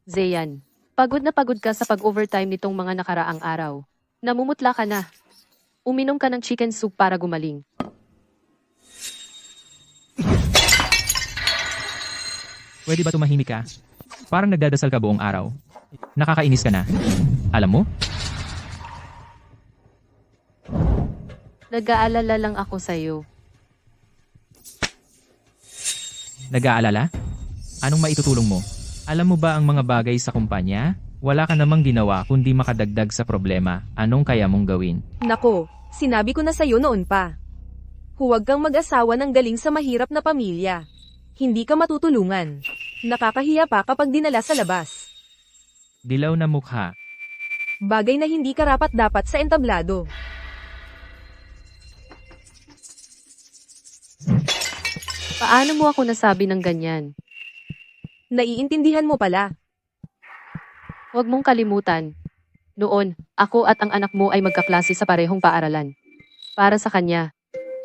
Zayan, pagod na pagod ka sa pag-overtime nitong mga nakaraang araw. Namumutla ka na. Uminom ka ng chicken soup para gumaling. Pwede ba tumahimik ka? Parang nagdadasal ka buong araw. Nakakainis ka na. Alam mo? Nag-aalala lang ako sa'yo. Nag-aalala? Anong maitutulong mo? Alam mo ba ang mga bagay sa kumpanya? Wala ka namang ginawa kundi makadagdag sa problema. Anong kaya mong gawin? Nako, sinabi ko na sa'yo noon pa. Huwag kang mag-asawa ng galing sa mahirap na pamilya. Hindi ka matutulungan. Nakakahiya pa kapag dinala sa labas. Dilaw na mukha. Bagay na hindi karapat-dapat sa entablado. Paano mo ako nasabi ng ganyan? Naiintindihan mo pala. Huwag mong kalimutan. Noon, ako at ang anak mo ay magkaklase sa parehong paaralan. Para sa kanya,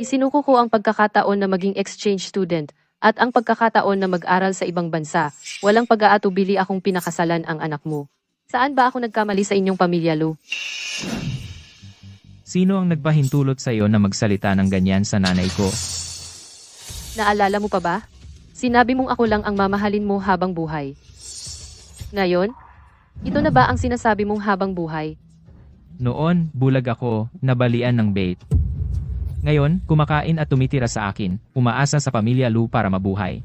isinuko ko ang pagkakataon na maging exchange student at ang pagkakataon na mag-aral sa ibang bansa. Walang pag-aatubili akong pinakasalan ang anak mo. Saan ba ako nagkamali sa inyong pamilya, Lou? Sino ang nagpahintulot sa iyo na magsalita ng ganyan sa nanay ko? Naalala mo pa ba? Sinabi mong ako lang ang mamahalin mo habang buhay. Ngayon, ito na ba ang sinasabi mong habang buhay? Noon, bulag ako, nabalian ng bait. Ngayon, kumakain at tumitira sa akin, umaasa sa pamilya Lou para mabuhay.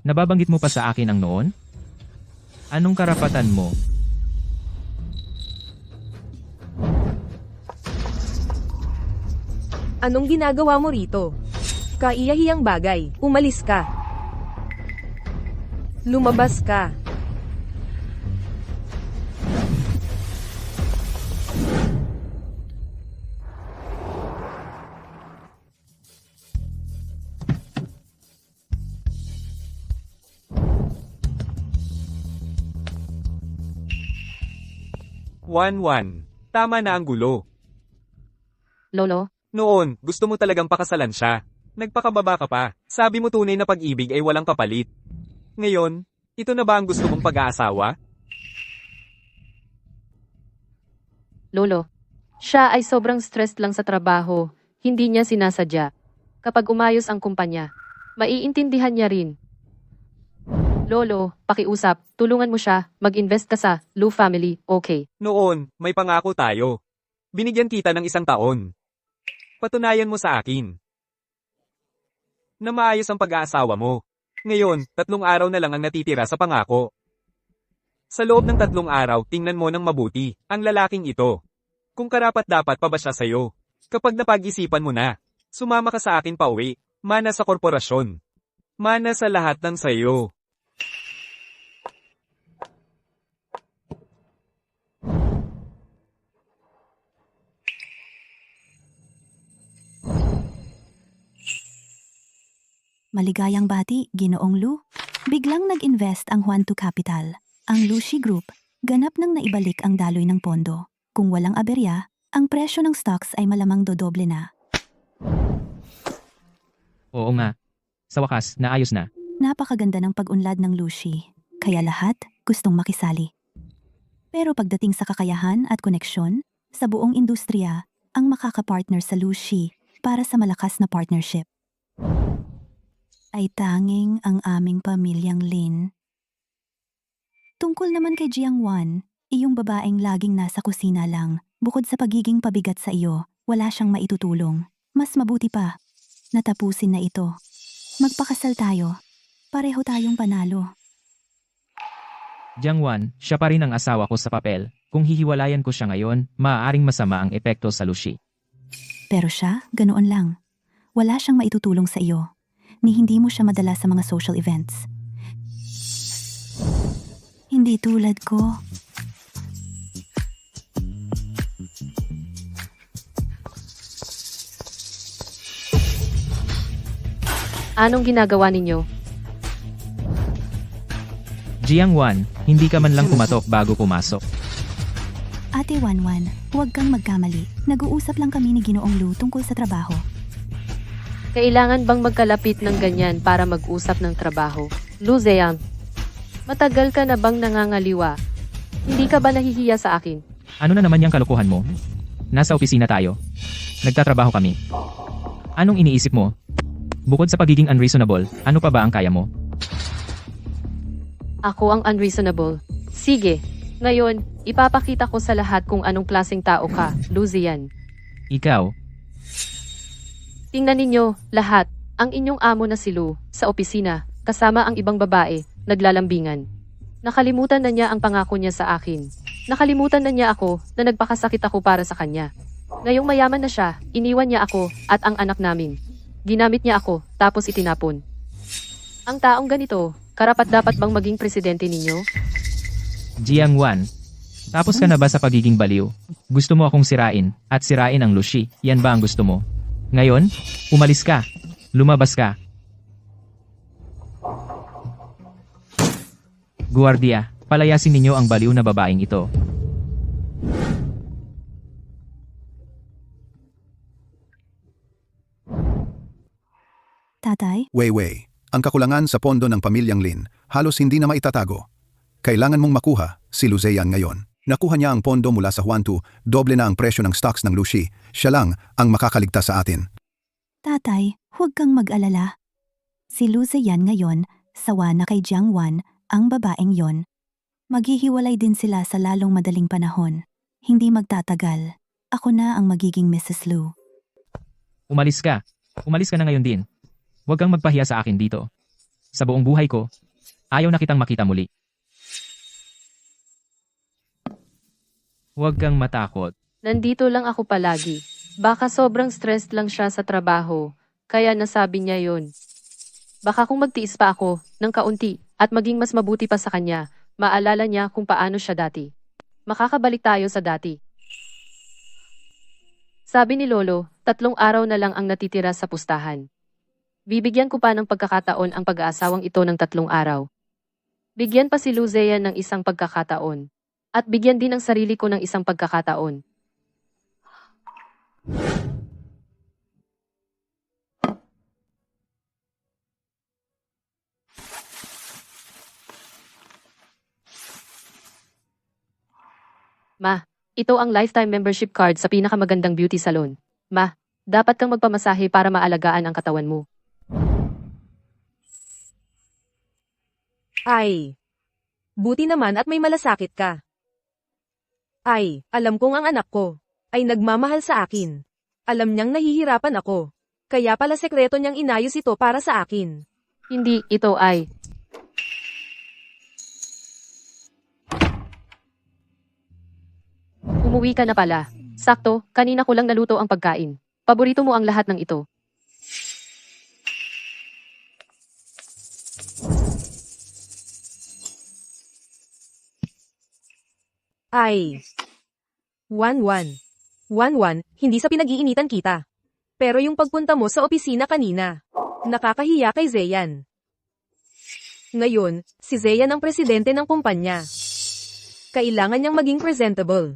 Nababanggit mo pa sa akin ang noon? Anong karapatan mo? Anong ginagawa mo rito? Kaiyahiyang bagay, umalis ka. Lumabas ka. Wan. Tama na ang gulo. Lolo, Noon, gusto mo talagang pakasalan siya. Nagpakababa ka pa. Sabi mo tunay na pag-ibig ay walang kapalit. Ngayon, ito na ba ang gusto mong pag-aasawa? Lolo. Siya ay sobrang stressed lang sa trabaho. Hindi niya sinasadya. Kapag umayos ang kumpanya, maiintindihan niya rin. Lolo, pakiusap, tulungan mo siya, mag-invest ka sa Lou family, okay? Noon, may pangako tayo. Binigyan kita ng 1 taon. Patunayan mo sa akin na maayos ang pag-aasawa mo. Ngayon, 3 araw na lang ang natitira sa pangako. Sa loob ng 3 araw, tingnan mo ng mabuti ang lalaking ito. Kung karapat-dapat pa ba siya sa'yo. Kapag napag-isipan mo na, sumama ka sa akin pauwi. Mana sa korporasyon. Mana sa lahat ng sayo. Maligayang bati, Ginoong Lou. Biglang nag-invest ang Juan to Capital, ang Lucy Group, ganap nang naibalik ang daloy ng pondo. Kung walang aberya, ang presyo ng stocks ay malamang dodoble na. Oo nga. Sa wakas, naayos na. Napakaganda ng pag-unlad ng Lucy, kaya lahat gustong makisali. Pero pagdating sa kakayahan at koneksyon, sa buong industriya, ang makakapartner sa Lucy para sa malakas na partnership ay tanging ang aming pamilyang Lin. Tungkol naman kay Jiang Wan, iyong babaeng laging nasa kusina lang, bukod sa pagiging pabigat sa iyo, wala siyang maitutulong. Mas mabuti pa, natapusin na ito. Magpakasal tayo. Pareho tayong panalo. Jiang Wan, siya pa rin ang asawa ko sa papel. Kung hihiwalayan ko siya ngayon, maaaring masama ang epekto sa Lucy. Pero siya, ganoon lang. Wala siyang maitutulong sa iyo, ni hindi mo siya madala sa mga social events. Hindi tulad ko. Anong ginagawa ninyo? Jiang Wan, hindi ka man lang kumatok bago pumasok. Ate Wanwan, huwag kang magkamali. Nag-uusap lang kami ni Ginoong Lou tungkol sa trabaho. Kailangan bang magkalapit ng ganyan para mag-usap ng trabaho? Lou Zeyang, Matagal ka na bang nangangaliwa? Hindi ka ba nahihiya sa akin? Ano na naman yung kalokohan mo? Nasa opisina tayo. Nagtatrabaho kami. Anong iniisip mo? Bukod sa pagiging unreasonable, ano pa ba ang kaya mo? Ako ang unreasonable. Sige, ngayon, ipapakita ko sa lahat kung anong klaseng tao ka, Lucian. Ikaw, Tingnan ninyo, lahat, ang inyong amo na si Lou, sa opisina, kasama ang ibang babae, naglalambingan. Nakalimutan na niya ang pangako niya sa akin. Nakalimutan na niya ako, na nagpakasakit ako para sa kanya. Ngayong mayaman na siya, iniwan niya ako, at ang anak namin. Ginamit niya ako, tapos itinapon. Ang taong ganito, karapat-dapat bang maging presidente ninyo? Jiang Wan. Tapos ka na ba sa pagiging baliw? Gusto mo akong sirain, at sirain ang Lucy, yan ba ang gusto mo? Ngayon, umalis ka. Lumabas ka. Guardia, palayasin ninyo ang baliw na babaeng ito. Tatay, Weiwei, ang kakulangan sa pondo ng pamilyang Lin, halos hindi na maitatago. Kailangan mong makuha si Luzeyan ngayon. Nakuha niya ang pondo mula sa Huantu, doble na ang presyo ng stocks ng Lucy. Siya lang ang makakaligtas sa atin. tatay, huwag kang mag-alala. Si Luzayan ngayon, sawa na kay Jiang Wan, ang babaeng yon. Maghihiwalay din sila sa lalong madaling panahon. Hindi magtatagal. Ako na ang magiging Mrs. Lu. Umalis ka. Umalis ka na ngayon din. Huwag kang magpahiya sa akin dito. Sa buong buhay ko, ayaw na kitang makita muli. Huwag kang matakot. Nandito lang ako palagi. Baka sobrang stressed lang siya sa trabaho, kaya nasabi niya yon. Baka kung magtiis pa ako, ng kaunti, at maging mas mabuti pa sa kanya, maalala niya kung paano siya dati. Makakabalik tayo sa dati. Sabi ni Lolo, 3 araw na lang ang natitira sa pustahan. Bibigyan ko pa ng pagkakataon ang pag-aasawang ito ng 3 araw. Bigyan pa si Luzeyan ng isang pagkakataon. At bigyan din ang sarili ko ng isang pagkakataon. Ma, ito ang lifetime membership card sa pinakamagandang beauty salon. Ma, dapat kang magpamasahe para maalagaan ang katawan mo. Ay. Buti naman at may malasakit ka. Ay, alam kong ang anak ko ay nagmamahal sa akin. Alam niyang nahihirapan ako. Kaya pala sekreto niyang inayos ito para sa akin. Hindi, ito ay... Umuwi ka na pala. Sakto, kanina ko lang naluto ang pagkain. Paborito mo ang lahat ng ito. Ay. 1-1. 1-1, hindi sa pinag-iinitan kita. Pero yung pagpunta mo sa opisina kanina, nakakahiya kay Zeyan. Ngayon, si Zeyan ang presidente ng kumpanya. Kailangan niyang maging presentable.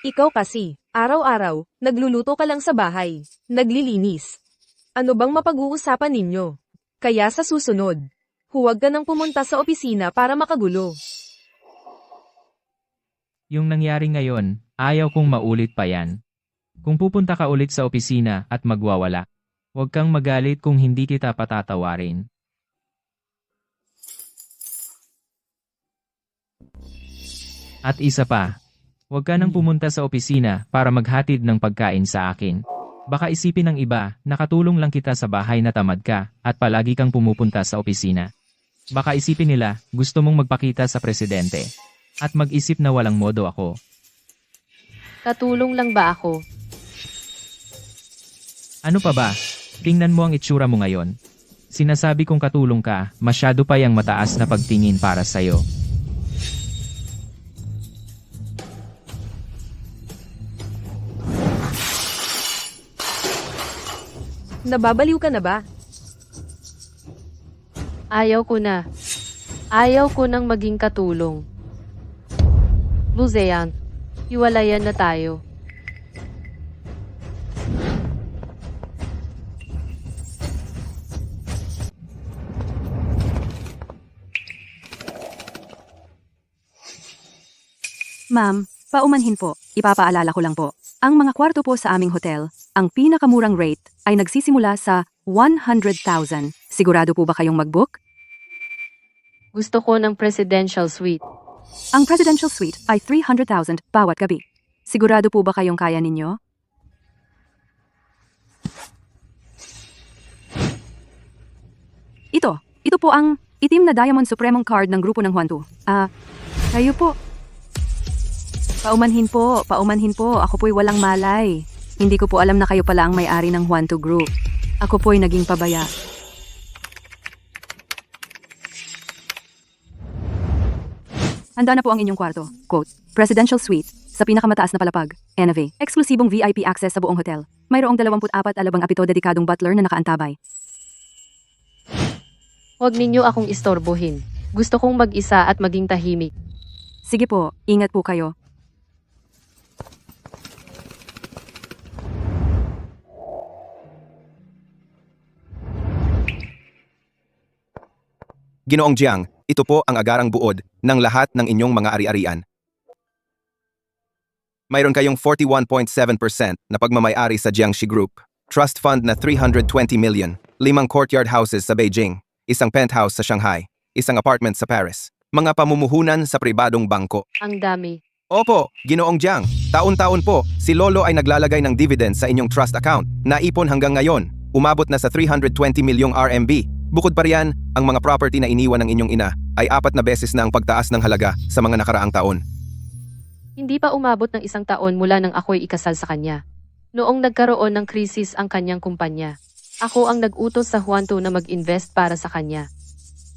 Ikaw kasi, araw-araw, nagluluto ka lang sa bahay, naglilinis. Ano bang mapag-uusapan ninyo? Kaya sa susunod, huwag ka nang pumunta sa opisina para makagulo. Yung nangyari ngayon, ayaw kong maulit pa yan. Kung pupunta ka ulit sa opisina at magwawala, huwag kang magalit kung hindi kita patatawarin. At isa pa, huwag ka nang pumunta sa opisina para maghatid ng pagkain sa akin. Baka isipin ng iba, nakatulong lang kita sa bahay na tamad ka at palagi kang pumupunta sa opisina. Baka isipin nila, gusto mong magpakita sa presidente. At mag-isip na walang modo ako. Katulong lang ba ako? Ano pa ba? Tingnan mo ang itsura mo ngayon. Sinasabi kong katulong ka, masyado pa yang mataas na pagtingin para sa'yo. Nababaliw ka na ba? Ayaw ko na. Ayaw ko nang maging katulong. Luzeyan, hiwalayan na tayo. Ma'am, paumanhin po. Ipapaalala ko lang po. Ang mga kwarto po sa aming hotel, ang pinakamurang rate ay nagsisimula sa 100,000. Sigurado po ba kayong mag-book? Gusto ko ng presidential suite. Ang presidential suite ay 300,000 bawat gabi. Sigurado po ba kayong kaya ninyo? Ito po ang itim na Diamond Supremong card ng grupo ng Huantu. Kayo po. Paumanhin po. Ako po'y walang malay. Hindi ko po alam na kayo pala ang may-ari ng Huantu Group. Ako po'y naging pabaya. Handa na po ang inyong kwarto. Quote, Presidential Suite, sa pinakamataas na palapag, NV. Eksklusibong VIP access sa buong hotel. Mayroong 24 alabang apito dedikadong butler na nakaantabay. Huwag ninyo akong istorbohin. Gusto kong mag-isa at maging tahimik. Sige po, ingat po kayo. Ginoong Jiang, ito po ang agarang buod ng lahat ng inyong mga ari-arian. Mayroon kayong 41.7% na pagmamayari sa Jiangxi Group, trust fund na 320 million, 5 courtyard houses sa Beijing, isang penthouse sa Shanghai, isang apartment sa Paris, mga pamumuhunan sa pribadong bangko. Ang dami. Opo, Ginoong Jiang, taon-taon po, si Lolo ay naglalagay ng dividends sa inyong trust account. Naipon hanggang ngayon, umabot na sa 320 milyong RMB. Bukod pa riyan, ang mga property na iniwan ng inyong ina ay 4 na beses na ang pagtaas ng halaga sa mga nakaraang taon. Hindi pa umabot ng 1 taon mula nang ako'y ikasal sa kanya. Noong nagkaroon ng krisis ang kanyang kumpanya, ako ang nag-utos sa Huantu na mag-invest para sa kanya.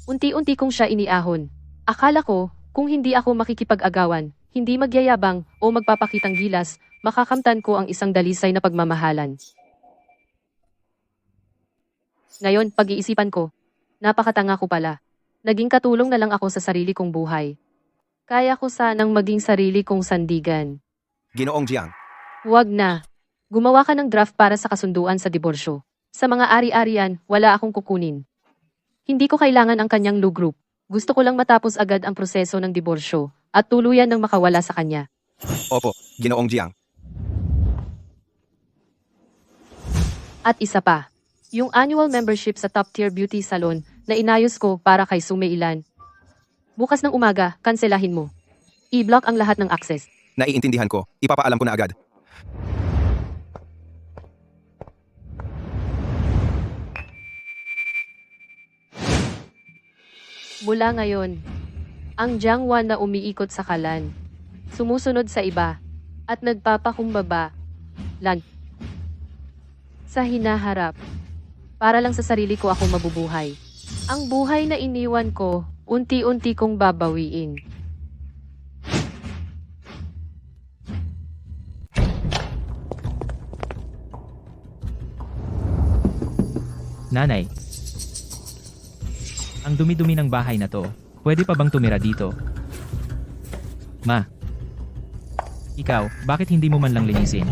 Unti-unti kong siya iniahon. Akala ko, kung hindi ako makikipag-agawan, hindi magyayabang o magpapakitang gilas, makakamtan ko ang isang dalisay na pagmamahalan. Ngayon, pag-iisipan ko, napakatanga ko pala. Naging katulong na lang ako sa sarili kong buhay. Kaya ko sanang maging sarili kong sandigan. Ginoong Jiang, Huwag na. Gumawa ka ng draft para sa kasunduan sa diborsyo. Sa mga ari-arian, wala akong kukunin. Hindi ko kailangan ang kanyang law group. Gusto ko lang matapos agad ang proseso ng diborsyo at tuluyan ng makawala sa kanya. opo, Ginoong Jiang. At isa pa, yung annual membership sa top-tier beauty salon na inayos ko para kay Sumeilan. Bukas ng umaga, kanselahin mo. I-block ang lahat ng access. Naiintindihan ko, ipapaalam ko na agad. Mula ngayon, ang Jiangwan na umiikot sa kalan, sumusunod sa iba, at nagpapakumbaba, sa hinaharap. Para lang sa sarili ko ako mabubuhay. Ang buhay na iniwan ko, unti-unti kong babawiin. Nanay, ang dumi-dumi ng bahay na to, pwede pa bang tumira dito? Ma, ikaw, bakit hindi mo man lang linisin?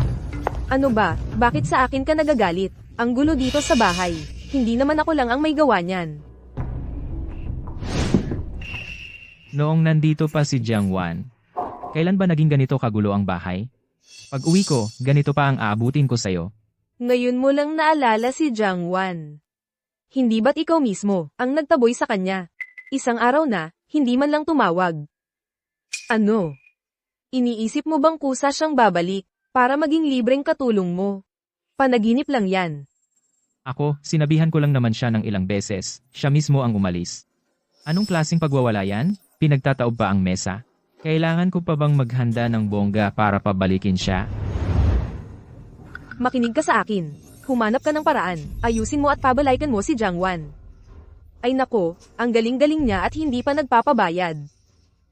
Ano ba? Bakit sa akin ka nagagalit? Ang gulo dito sa bahay. Hindi naman ako lang ang may gawa niyan. Noong nandito pa si Jiangwan, kailan ba naging ganito kagulo ang bahay? Pag uwi ko, ganito pa ang aabutin ko sa'yo. Ngayon mo lang naalala si Jiangwan. Hindi ba't ikaw mismo ang nagtaboy sa kanya? Isang araw na, hindi man lang tumawag. Ano? Iniisip mo bang kusa siyang babalik para maging libreng katulong mo? Panaginip lang yan. Ako, sinabihan ko lang naman siya ng ilang beses, siya mismo ang umalis. Anong klaseng pagwawala yan? Pinagtataob pa ang mesa? Kailangan ko pa bang maghanda ng bongga para pabalikin siya? Makinig ka sa akin. Humanap ka ng paraan. Ayusin mo at pabalaykan mo si Jiangwan. Ay nako, ang galing-galing niya at hindi pa nagpapabayad.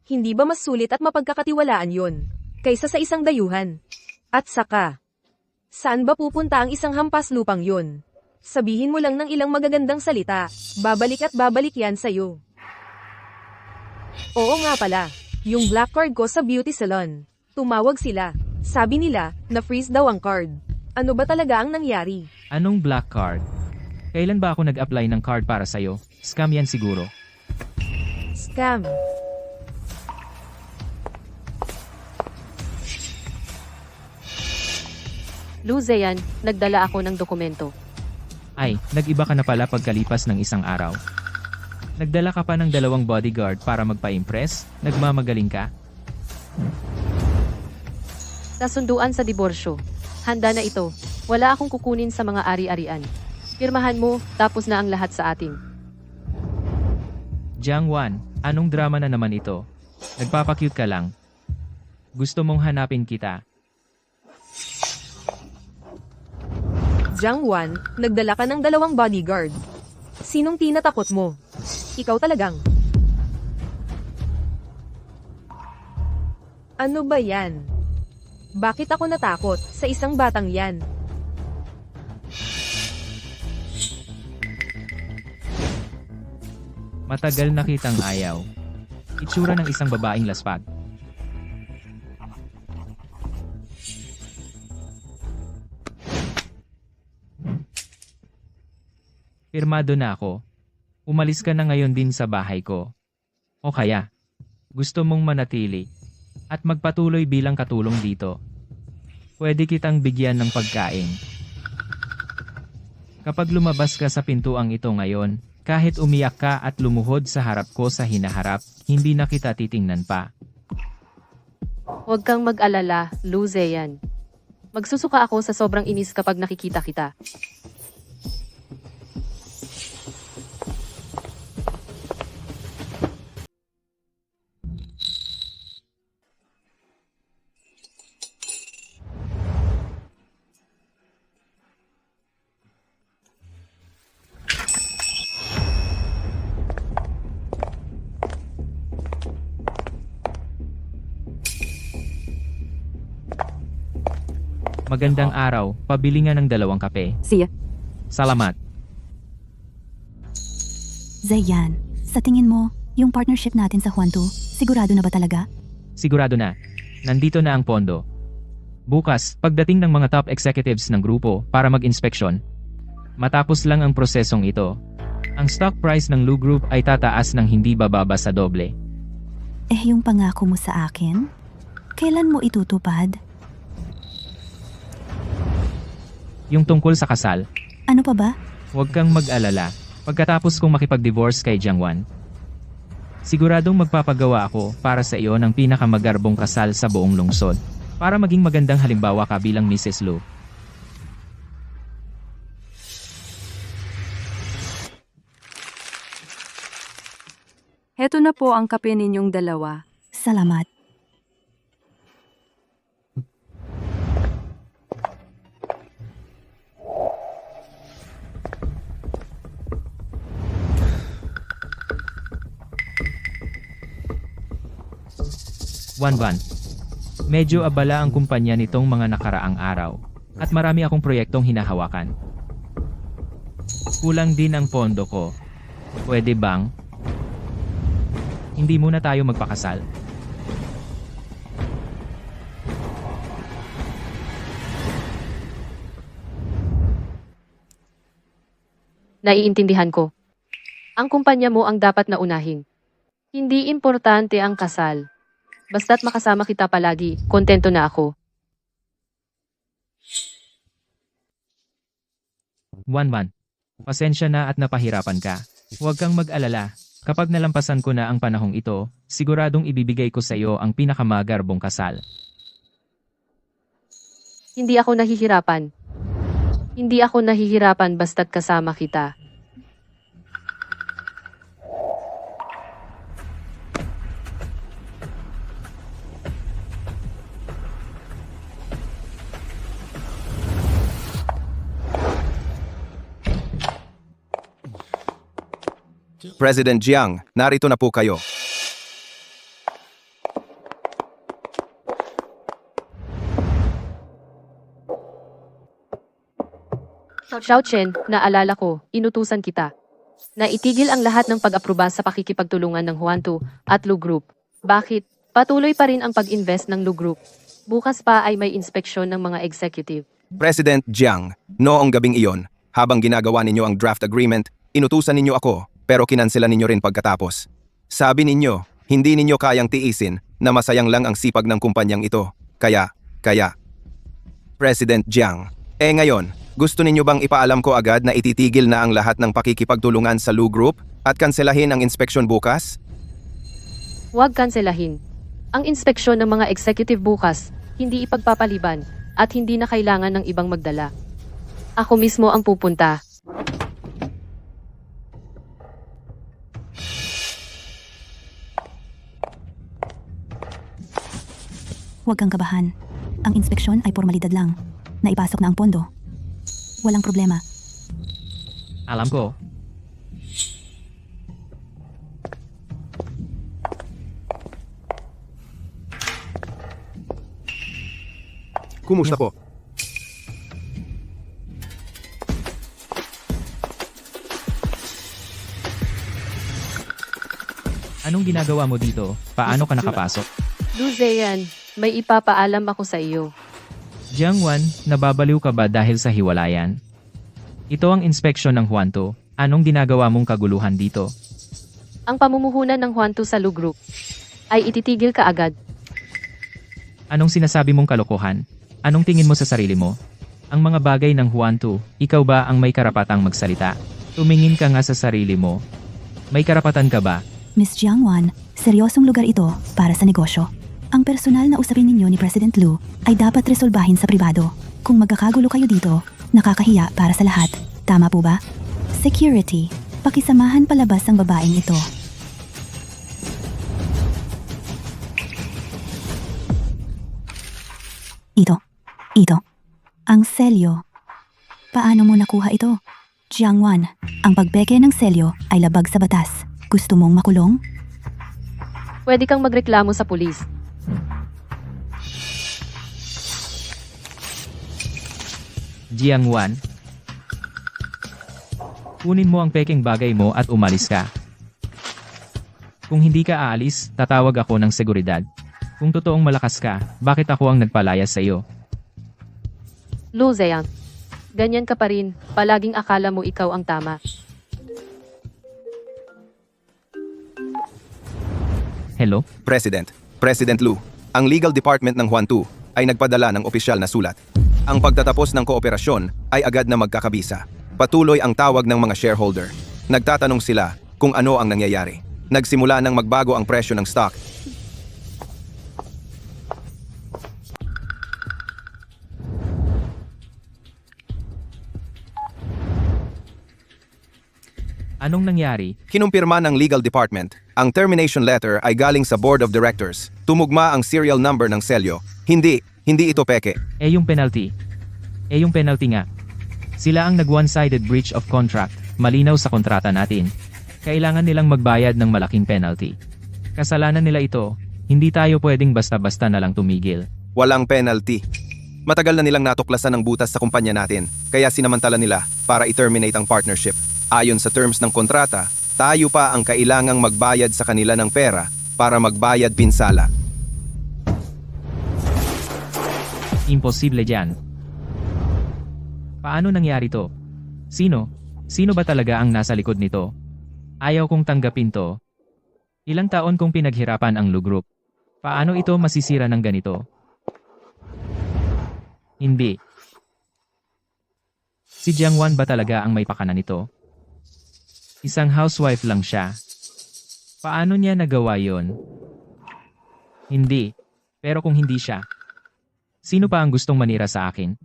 Hindi ba mas sulit at mapagkakatiwalaan yon kaysa sa isang dayuhan? At saka, saan ba pupunta ang isang hampas lupang yon? Sabihin mo lang ng ilang magagandang salita. Babalik at babalik yan sa'yo. Oo nga pala, yung black card ko sa beauty salon. Tumawag sila. Sabi nila, na-freeze daw ang card. Ano ba talaga ang nangyari? Anong black card? Kailan ba ako nag-apply ng card para sa'yo? Scam yan siguro. Scam. Lu Zeyan, nagdala ako ng dokumento. Ay, nag-iba ka na pala pagkalipas ng isang araw. Nagdala ka pa ng 2 bodyguard para magpa-impress? Nagmamagaling ka? Nasunduan sa diborsyo. Handa na ito. Wala akong kukunin sa mga ari-arian. Pirmahan mo, tapos na ang lahat sa atin. Jiang Wan, anong drama na naman ito? Nagpapakyut ka lang. Gusto mong hanapin kita. Jiang Wan, nagdala ka ng 2 bodyguard. Sinong tinatakot mo? Ikaw talagang. Ano ba yan? Bakit ako natakot sa isang batang yan? Matagal na kitang ayaw. Itsura ng isang babaeng laspag. Pirmado na ako. Umalis ka na ngayon din sa bahay ko. O kaya, gusto mong manatili at magpatuloy bilang katulong dito. Pwede kitang bigyan ng pagkain. Kapag lumabas ka sa pintuang ito ngayon, kahit umiyak ka at lumuhod sa harap ko sa hinaharap, hindi na kita titingnan pa. Huwag kang mag-alala, Lu Zeyan. Magsusuka ako sa sobrang inis kapag nakikita kita. Magandang araw, pabili nga ng 2 kape. Siya. Salamat. Zeyan, sa tingin mo, yung partnership natin sa Huantu, sigurado na ba talaga? Sigurado na. Nandito na ang pondo. Bukas, pagdating ng mga top executives ng grupo para mag-inspeksyon, matapos lang ang prosesong ito, ang stock price ng Lu Group ay tataas ng hindi bababa sa doble. Eh yung pangako mo sa akin? Kailan mo itutupad? Yung tungkol sa kasal, Ano pa ba? huwag kang mag-alala. Pagkatapos kong makipag-divorce kay Jiang Wan, siguradong magpapagawa ako para sa iyo ng pinakamagarbong kasal sa buong lungsod. Para maging magandang halimbawa ka bilang Mrs. Lu. Heto na po ang kape ninyong 2. Salamat. Wan, medyo abala ang kumpanya nitong mga nakaraang araw, at marami akong proyektong hinahawakan. Kulang din ang pondo ko. Pwede bang? Hindi muna tayo magpakasal. Naiintindihan ko. Ang kumpanya mo ang dapat na unahin. Hindi importante ang kasal. Basta't makasama kita palagi, kontento na ako. Wan, pasensya na at napahirapan ka. Huwag kang mag-alala. Kapag nalampasan ko na ang panahong ito, siguradong ibibigay ko sa iyo ang pinakamagarbong kasal. Hindi ako nahihirapan. Hindi ako nahihirapan basta't kasama kita. President Jiang, narito na po kayo. Xiao Chen, naalala ko, inutusan kita. Naitigil ang lahat ng pag-aproba sa pakikipagtulungan ng Huantu at Lu Group. Bakit? Patuloy pa rin ang pag-invest ng Lu Group. Bukas pa ay may inspeksyon ng mga executive. President Jiang, noong gabing iyon, habang ginagawa ninyo ang draft agreement, inutusan ninyo ako, pero kinanselan ninyo rin pagkatapos. Sabi ninyo, hindi ninyo kayang tiisin na masayang lang ang sipag ng kumpanyang ito. Kaya, President Jiang, Ngayon, gusto ninyo bang ipaalam ko agad na ititigil na ang lahat ng pakikipagtulungan sa Lu Group at kanselahin ang inspeksyon bukas? Huwag kanselahin. Ang inspeksyon ng mga executive bukas, hindi ipagpapaliban, at hindi na kailangan ng ibang magdala. Ako mismo ang pupunta. Huwag kang kabahan. Ang inspeksyon ay formalidad lang. Naipasok na ang pondo. Walang problema. Alam ko. Kumusta po? Anong ginagawa mo dito? Paano ka nakapasok? Lu Zeyan, may ipapaalam ako sa iyo. Jiangwan, nababaliw ka ba dahil sa hiwalayan? Ito ang inspeksyon ng Huanto. Anong ginagawa mong kaguluhan dito? Ang pamumuhunan ng Huanto sa Lu Group ay ititigil ka agad. Anong sinasabi mong kalokohan? Anong tingin mo sa sarili mo? Ang mga bagay ng Huanto, ikaw ba ang may karapatang magsalita? Tumingin ka nga sa sarili mo. May karapatan ka ba? Miss Jiangwan, seryosong lugar ito para sa negosyo. Ang personal na usapin ninyo ni President Lu ay dapat resolbahin sa pribado. Kung magkakagulo kayo dito, nakakahiya para sa lahat. Tama po ba? Security, pakisamahan palabas ang babaeng ito. Ito. Ang selyo. Paano mo nakuha ito? Jiangwan, ang pagbeke ng selyo ay labag sa batas. Gusto mong makulong? Pwede kang magreklamo sa pulis. Jiangwan. Kunin mo ang peking bagay mo at umalis ka. Kung hindi ka aalis, tatawag ako ng seguridad. Kung totoong malakas ka, bakit ako ang nagpalayas sa iyo? Lu Zeyan, ganyan ka pa rin, palaging akala mo ikaw ang tama. Hello? President Lu, ang legal department ng Huantu ay nagpadala ng opisyal na sulat. Ang pagtatapos ng kooperasyon ay agad na magkakabisa. Patuloy ang tawag ng mga shareholder. Nagtatanong sila kung ano ang nangyayari. Nagsimula nang magbago ang presyo ng stock. Anong nangyari? Kinumpirma ng legal department, ang termination letter ay galing sa board of directors. Tumugma ang serial number ng selyo. Hindi ito peke. Yung penalty. Yung penalty nga. Sila ang nag-one-sided breach of contract. Malinaw sa kontrata natin. Kailangan nilang magbayad ng malaking penalty. Kasalanan nila ito. Hindi tayo pwedeng basta-basta na lang tumigil. Walang penalty. Matagal na nilang natuklasan ang butas sa kumpanya natin, kaya sinamantala nila para i-terminate ang partnership. Ayon sa terms ng kontrata, tayo pa ang kailangang magbayad sa kanila ng pera para magbayad pinsala. Imposible yan. Paano nangyari to? Sino? Sino ba talaga ang nasa likod nito? Ayaw kong tanggapin to. Ilang taon kong pinaghirapan ang Lu Group. Paano ito masisira ng ganito? Hindi. Si Jiangwan ba talaga ang may pakana nito? Isang housewife lang siya. Paano niya nagawa yon? Hindi. Pero kung hindi siya, sino pa ang gustong manira sa akin?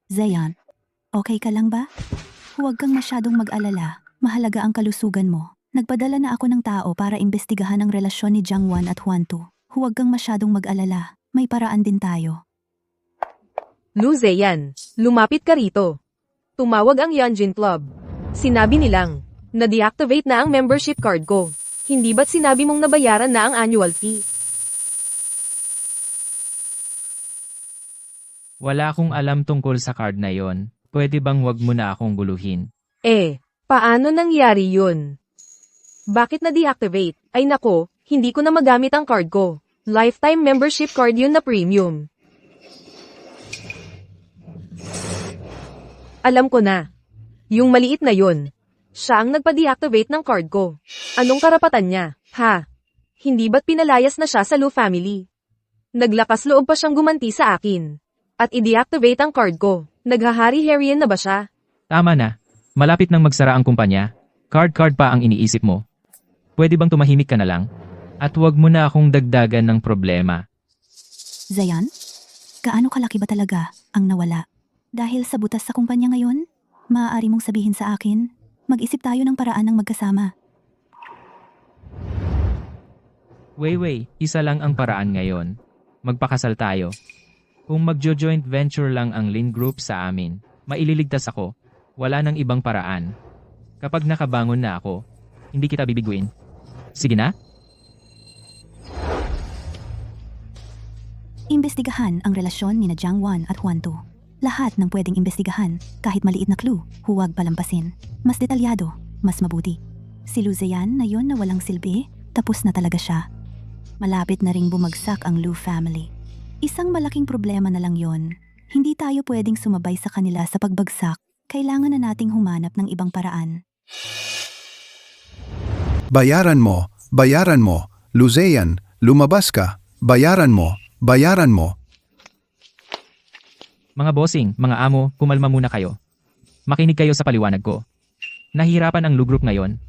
Zeyan, okay ka lang ba? Huwag kang masyadong mag-alala. Mahalaga ang kalusugan mo. Nagpadala na ako ng tao para imbestigahan ang relasyon ni Jiangwan at Huantu. Huwag kang masyadong mag-alala. May paraan din tayo. Lu Zeyan, lumapit ka rito. Tumawag ang Yanjin Club. Sinabi nilang, na-deactivate na ang membership card ko. Hindi ba't sinabi mong nabayaran na ang annual fee? Wala akong alam tungkol sa card na yon. Pwede bang wag mo na akong guluhin? Paano nangyari yun? Bakit na-deactivate? Ay nako, Hindi ko na magamit ang card ko. Lifetime membership card yun na premium. Alam ko na. Yung maliit na yun. Siya ang nagpa-deactivate ng card ko. Anong karapatan niya? Ha? Hindi ba't pinalayas na siya sa Lu family? Naglakas loob pa siyang gumanti sa akin. At i-deactivate ang card ko. Naghahari-harian na ba siya? Tama na. Malapit nang magsara ang kumpanya. Card pa ang iniisip mo. Pwede bang tumahimik ka na lang? At huwag mo na akong dagdagan ng problema. Zayan, gaano kalaki ba talaga ang nawala? Dahil sa butas sa kumpanya ngayon, maaari mong sabihin sa akin, mag-isip tayo ng paraan ng magkasama. Wei, isa lang ang paraan ngayon. Magpakasal tayo. Kung magjo-joint venture lang ang Lin Group sa amin, maililigtas ako. Wala nang ibang paraan. Kapag nakabangon na ako, hindi kita bibiguin. Sige na? Imbestigahan ang relasyon ni na Jiang Wan at Huan Tu. Lahat ng pwedeng imbestigahan, kahit maliit na clue, huwag palampasin. Mas detalyado, mas mabuti. Si Lu Ziyan na yon na walang silbi, tapos na talaga siya. Malapit na ring bumagsak ang Lu family. Isang malaking problema na lang yon. Hindi tayo pwedeng sumabay sa kanila sa pagbagsak. Kailangan na nating humanap ng ibang paraan. Bayaran mo, bayaran mo. Luzeyan, lumabas ka. Bayaran mo, bayaran mo. Mga bossing, mga amo, kumalma muna kayo. Makinig kayo sa paliwanag ko. Nahihirapan ang Lu Group ngayon.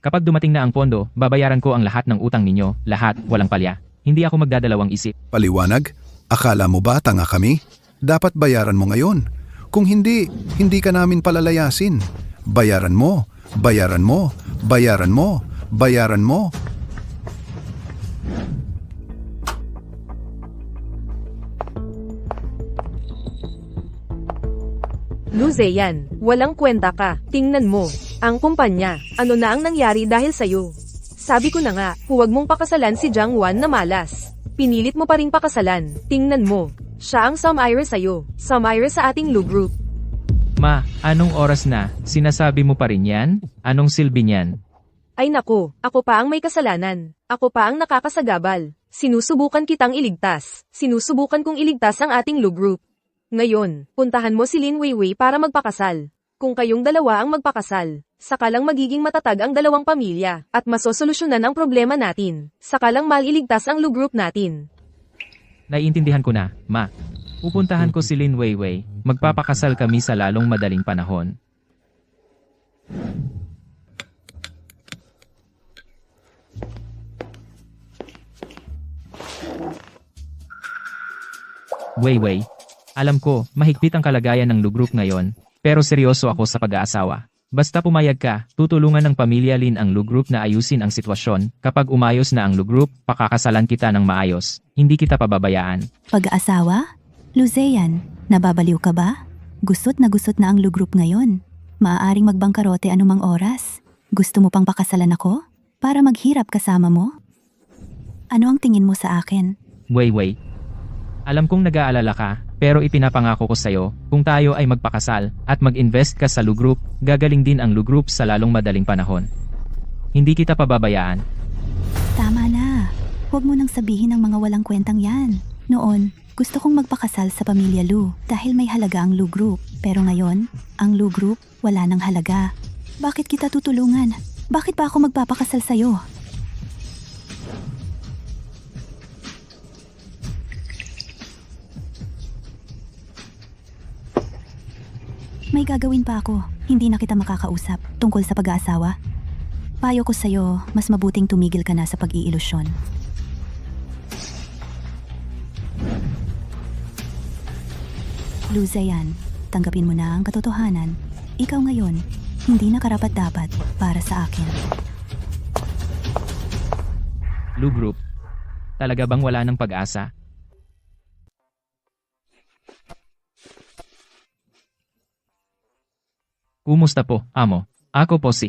Kapag dumating na ang pondo, babayaran ko ang lahat ng utang ninyo, lahat, walang palya. Hindi ako magdadalawang isip. Paliwanag? Akala mo ba tanga kami? Dapat bayaran mo ngayon. Kung hindi, hindi ka namin palalayasin. Bayaran mo, bayaran mo, bayaran mo, bayaran mo. Lu Ziyan, walang kwenta ka. Tingnan mo. Ang kumpanya, ano na ang nangyari dahil sa'yo? Sabi ko na nga, huwag mong pakasalan si Jiang Wan na malas. Pinilit mo pa ring pakasalan. Tingnan mo. Siya ang Samaira sa'yo. Samaira sa ating Lu Group. Ma, anong oras na? Sinasabi mo pa rin yan? Anong silbi niyan? Ay nako, ako pa ang may kasalanan. Ako pa ang nakakasagabal. Sinusubukan kitang iligtas. Sinusubukan kong iligtas ang ating Lu Group. Ngayon, puntahan mo si Lin Weiwei para magpakasal. Kung kayong dalawa ang magpakasal, saka lang magiging matatag ang dalawang pamilya, at masosolusyonan ang problema natin. Saka lang maliligtas ang Lu Group natin. Naiintindihan ko na, Ma. Pupuntahan ko si Lin Weiwei. Magpapakasal kami sa lalong madaling panahon. Weiwei, alam ko, mahigpit ang kalagayan ng Lu Group ngayon, pero seryoso ako sa pag-aasawa. Basta pumayag ka, tutulungan ng pamilya Lin ang Lu Group na ayusin ang sitwasyon. Kapag umayos na ang Lu Group, pakakasalan kita ng maayos. Hindi kita pababayaan. Pag-aasawa? Lu Ziyan, nababaliw ka ba? Gusot na ang Lu Group ngayon. Maaaring magbangkarote anumang oras. Gusto mo pang pakasalan ako? Para maghirap kasama mo? Ano ang tingin mo sa akin? Weiwei, alam kong nag-aalala ka, pero ipinapangako ko sa'yo, kung tayo ay magpakasal, at mag-invest ka sa Lu Group, gagaling din ang Lu Group sa lalong madaling panahon. Hindi kita pababayaan. Tama na. Huwag mo nang sabihin ang mga walang kwentang yan. Noon, gusto kong magpakasal sa pamilya Lu dahil may halaga ang Lu Group. Pero ngayon, ang Lu Group wala nang halaga. Bakit kita tutulungan? Bakit pa ako magpapakasal sa'yo? May gagawin pa ako. Hindi na kita makakausap tungkol sa pag-aasawa. Payo ko sa'yo, mas mabuting tumigil ka na sa pag-iilusyon. Lu Ziyan, tanggapin mo na ang katotohanan. Ikaw ngayon, hindi na karapat-dapat para sa akin. Lu Group, talaga bang wala ng pag-asa? Kumusta po, amo? Ako po si...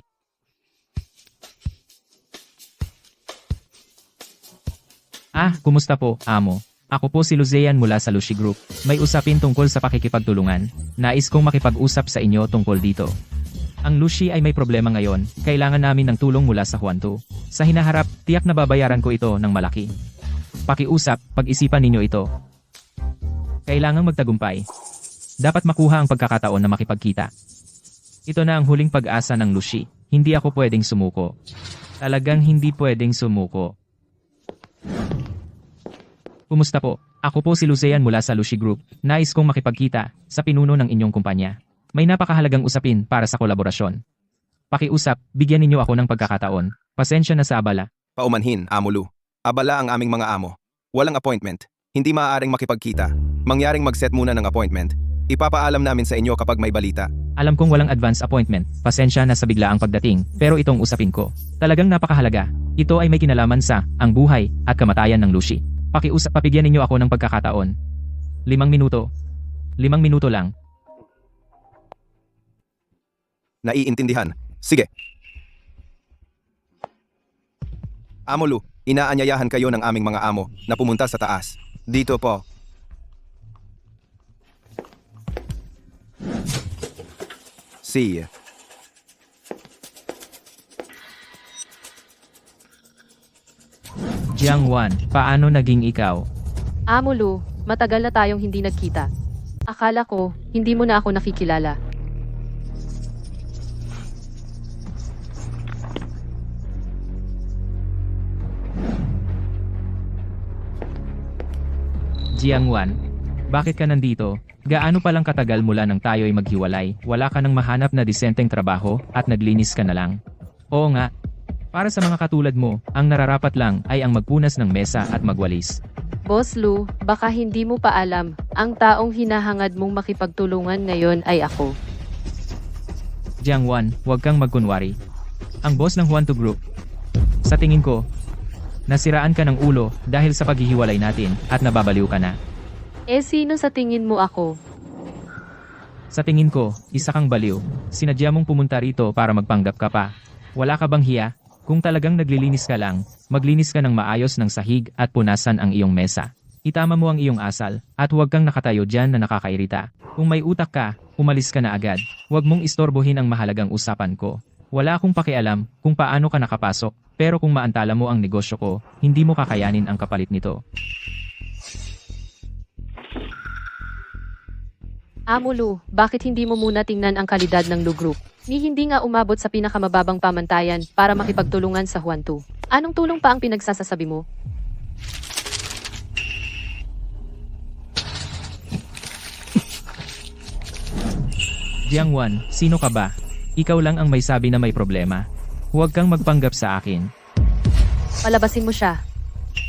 kumusta po, amo? Ako po si Luzeyan mula sa Lushi Group. May usapin tungkol sa pakikipagtulungan. Nais kong makipag-usap sa inyo tungkol dito. Ang Lucy ay may problema ngayon, kailangan namin ng tulong mula sa Juan 2. Sa hinaharap, tiyak na babayaran ko ito ng malaki. Pakiusap, pag-isipan ninyo ito. Kailangang magtagumpay. Dapat makuha ang pagkakataon na makipagkita. Ito na ang huling pag-asa ng Lucy. Hindi ako pwedeng sumuko. Talagang hindi pwedeng sumuko. Kumusta po? Ako po si Lucean mula sa Lucy Group. Nais kong makipagkita sa pinuno ng inyong kumpanya. May napakahalagang usapin para sa kolaborasyon. Pakiusap, bigyan ninyo ako ng pagkakataon. Pasensya na sa abala. Paumanhin, Amo Lu. Abala ang aming mga amo. Walang appointment. Hindi maaaring makipagkita. Mangyaring mag-set muna ng appointment. Ipapaalam namin sa inyo kapag may balita. Alam kong walang advance appointment. Pasensya na sa biglaang pagdating, pero itong usapin ko. Talagang napakahalaga. Ito ay may kinalaman sa ang buhay at kamatayan ng Lucy. Pakiusap, papigyan ninyo ako ng pagkakataon. 5 minuto. 5 minuto lang. Naiintindihan. Sige. Amo Lu, inaanyayahan kayo ng aming mga amo na pumunta sa taas. Dito po. See ya. Jiang Wan, paano naging ikaw? Amo Lu, matagal na tayong hindi nagkita. Akala ko, hindi mo na ako nakikilala. Jiang Wan, bakit ka nandito? Gaano palang katagal mula nang tayo'y maghiwalay, wala ka nang mahanap na disenteng trabaho at naglinis ka na lang? Oo nga. Para sa mga katulad mo, ang nararapat lang ay ang magpunas ng mesa at magwalis. Boss Lu, baka hindi mo pa alam, ang taong hinahangad mong makipagtulungan ngayon ay ako. Jiang Wan, huwag kang magkunwari. Ang boss ng Juan 2 Group. Sa tingin ko, nasiraan ka ng ulo dahil sa paghihiwalay natin at nababaliw ka na. Eh sino sa tingin mo ako? Sa tingin ko, isa kang baliw. Sinadya mong pumunta rito para magpanggap ka pa. Wala ka bang hiya? Kung talagang naglilinis ka lang, maglinis ka ng maayos ng sahig at punasan ang iyong mesa. Itama mo ang iyong asal, at huwag kang nakatayo dyan na nakakairita. Kung may utak ka, umalis ka na agad. Huwag mong istorbohin ang mahalagang usapan ko. Wala akong pakialam kung paano ka nakapasok, pero kung maantala mo ang negosyo ko, hindi mo kakayanin ang kapalit nito. Amo Lu, bakit hindi mo muna tingnan ang kalidad ng Lu Group? Ni hindi nga umabot sa pinakamababang pamantayan para makipagtulungan sa Juan 2. Anong tulong pa ang pinagsasasabi mo? Jiang Wan, sino ka ba? Ikaw lang ang may sabi na may problema. Huwag kang magpanggap sa akin. Palabasin mo siya.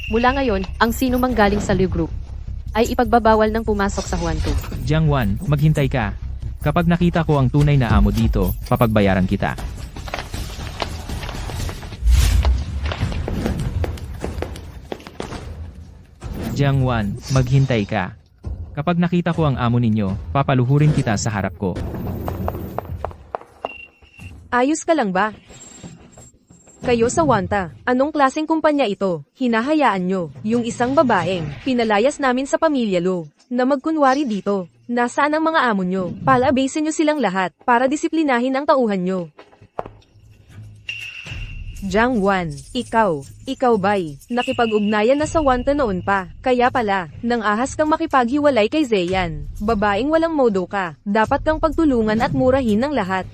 Mula ngayon, ang sino mang galing sa Lu Group ay ipagbabawal ng pumasok sa Juan 2. Jiang Wan, maghintay ka. Kapag nakita ko ang tunay na amo dito, papagbayaran kita. Jiang Wan, maghintay ka. Kapag nakita ko ang amo ninyo, papaluhurin kita sa harap ko. Ayos ka lang ba? Kayo sa Wanta, anong klaseng kumpanya ito? Hinahayaan nyo, yung isang babaeng, pinalayas namin sa pamilya Lu, na magkunwari dito. Nasaan ang mga amo nyo? Palabasin nyo silang lahat, para disiplinahin ang tauhan nyo. Jiang Wan, ikaw ba'y, nakipag-ugnayan na sa Wanta noon pa, kaya pala, nang ahas kang makipaghiwalay kay Zeyan. Babaeng walang modo ka, dapat kang pagtulungan at murahin ng lahat.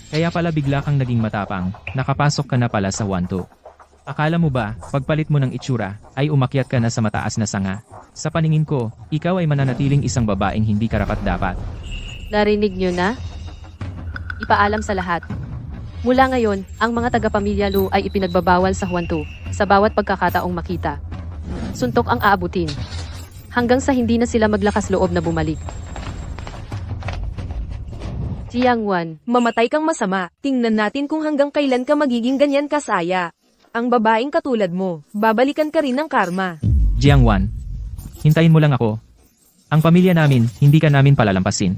Kaya pala bigla kang naging matapang, nakapasok ka na pala sa Juan 2. Akala mo ba, pagpalit mo ng itsura, ay umakyat ka na sa mataas na sanga? Sa paningin ko, ikaw ay mananatiling isang babaeng hindi karapat-dapat. Narinig nyo na? Ipaalam sa lahat. Mula ngayon, ang mga taga-pamilya Lu ay ipinagbabawal sa Juan 2 sa bawat pagkakataong makita. Suntok ang aabutin. Hanggang sa hindi na sila maglakas loob na bumalik. Jiang Wan, Mamatay kang masama, tingnan natin kung hanggang kailan ka magiging ganyan kasaya. Ang babaeng katulad mo, babalikan ka rin ng karma. Jiang Wan, hintayin mo lang ako. Ang pamilya namin, hindi ka namin palalampasin.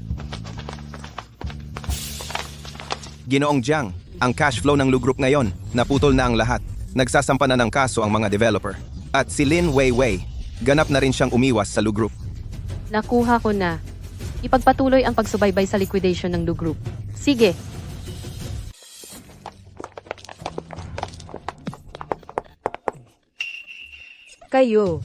Ginoong Jiang, ang cash flow ng Lu Group ngayon, naputol na ang lahat. Nagsasampa na ng kaso ang mga developer. At si Lin Weiwei, ganap na rin siyang umiwas sa Lu Group. nakuha ko na. Ipagpatuloy ang pagsubaybay sa liquidation ng Lu Group. Sige, Kayo.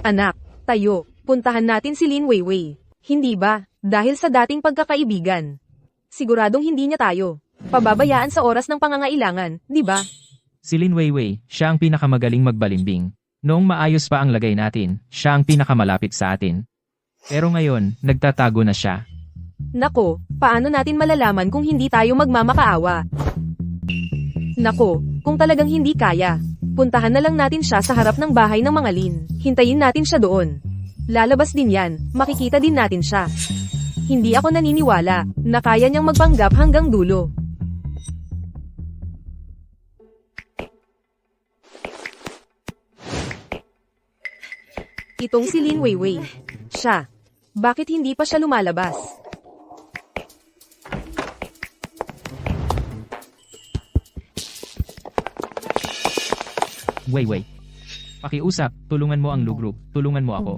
Anak, tayo. Puntahan natin si Lin Weiwei. Hindi ba? Dahil sa dating pagkakaibigan. Siguradong hindi niya tayo pababayaan sa oras ng pangangailangan, di ba? Si Lin Weiwei, siya ang pinakamagaling magbalimbing. Noong maayos pa ang lagay natin, siya ang pinakamalapit sa atin. Pero ngayon, nagtatago na siya. Nako, paano natin malalaman kung hindi tayo magmamakaawa? Nako, kung talagang hindi kaya, puntahan na lang natin siya sa harap ng bahay ng mga Lin. Hintayin natin siya doon. Lalabas din yan, makikita din natin siya. Hindi ako naniniwala na kaya niyang magpanggap hanggang dulo. Itong si Lin Weiwei. Siya. Bakit hindi pa siya lumalabas? Weiwei. Pakiusap, tulungan mo ang Lu Group, tulungan mo ako.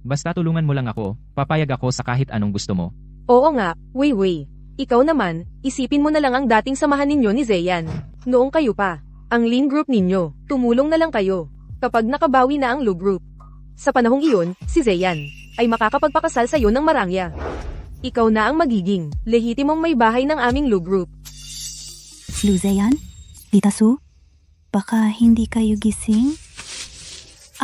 Basta tulungan mo lang ako, papayag ako sa kahit anong gusto mo. Oo nga, Weiwei. Ikaw naman, isipin mo na lang ang dating samahan ninyo ni Zeyan. Noong kayo pa, ang Lin Group ninyo, tumulong na lang kayo. Kapag nakabawi na ang Lu Group. Sa panahong iyon, si Zeyan ay makakapagpakasal sa iyo ng marangya. Ikaw na ang magiging lehitimong may bahay ng aming Lu Group. Lu Zeyan? Tita Su? Baka hindi kayo gising?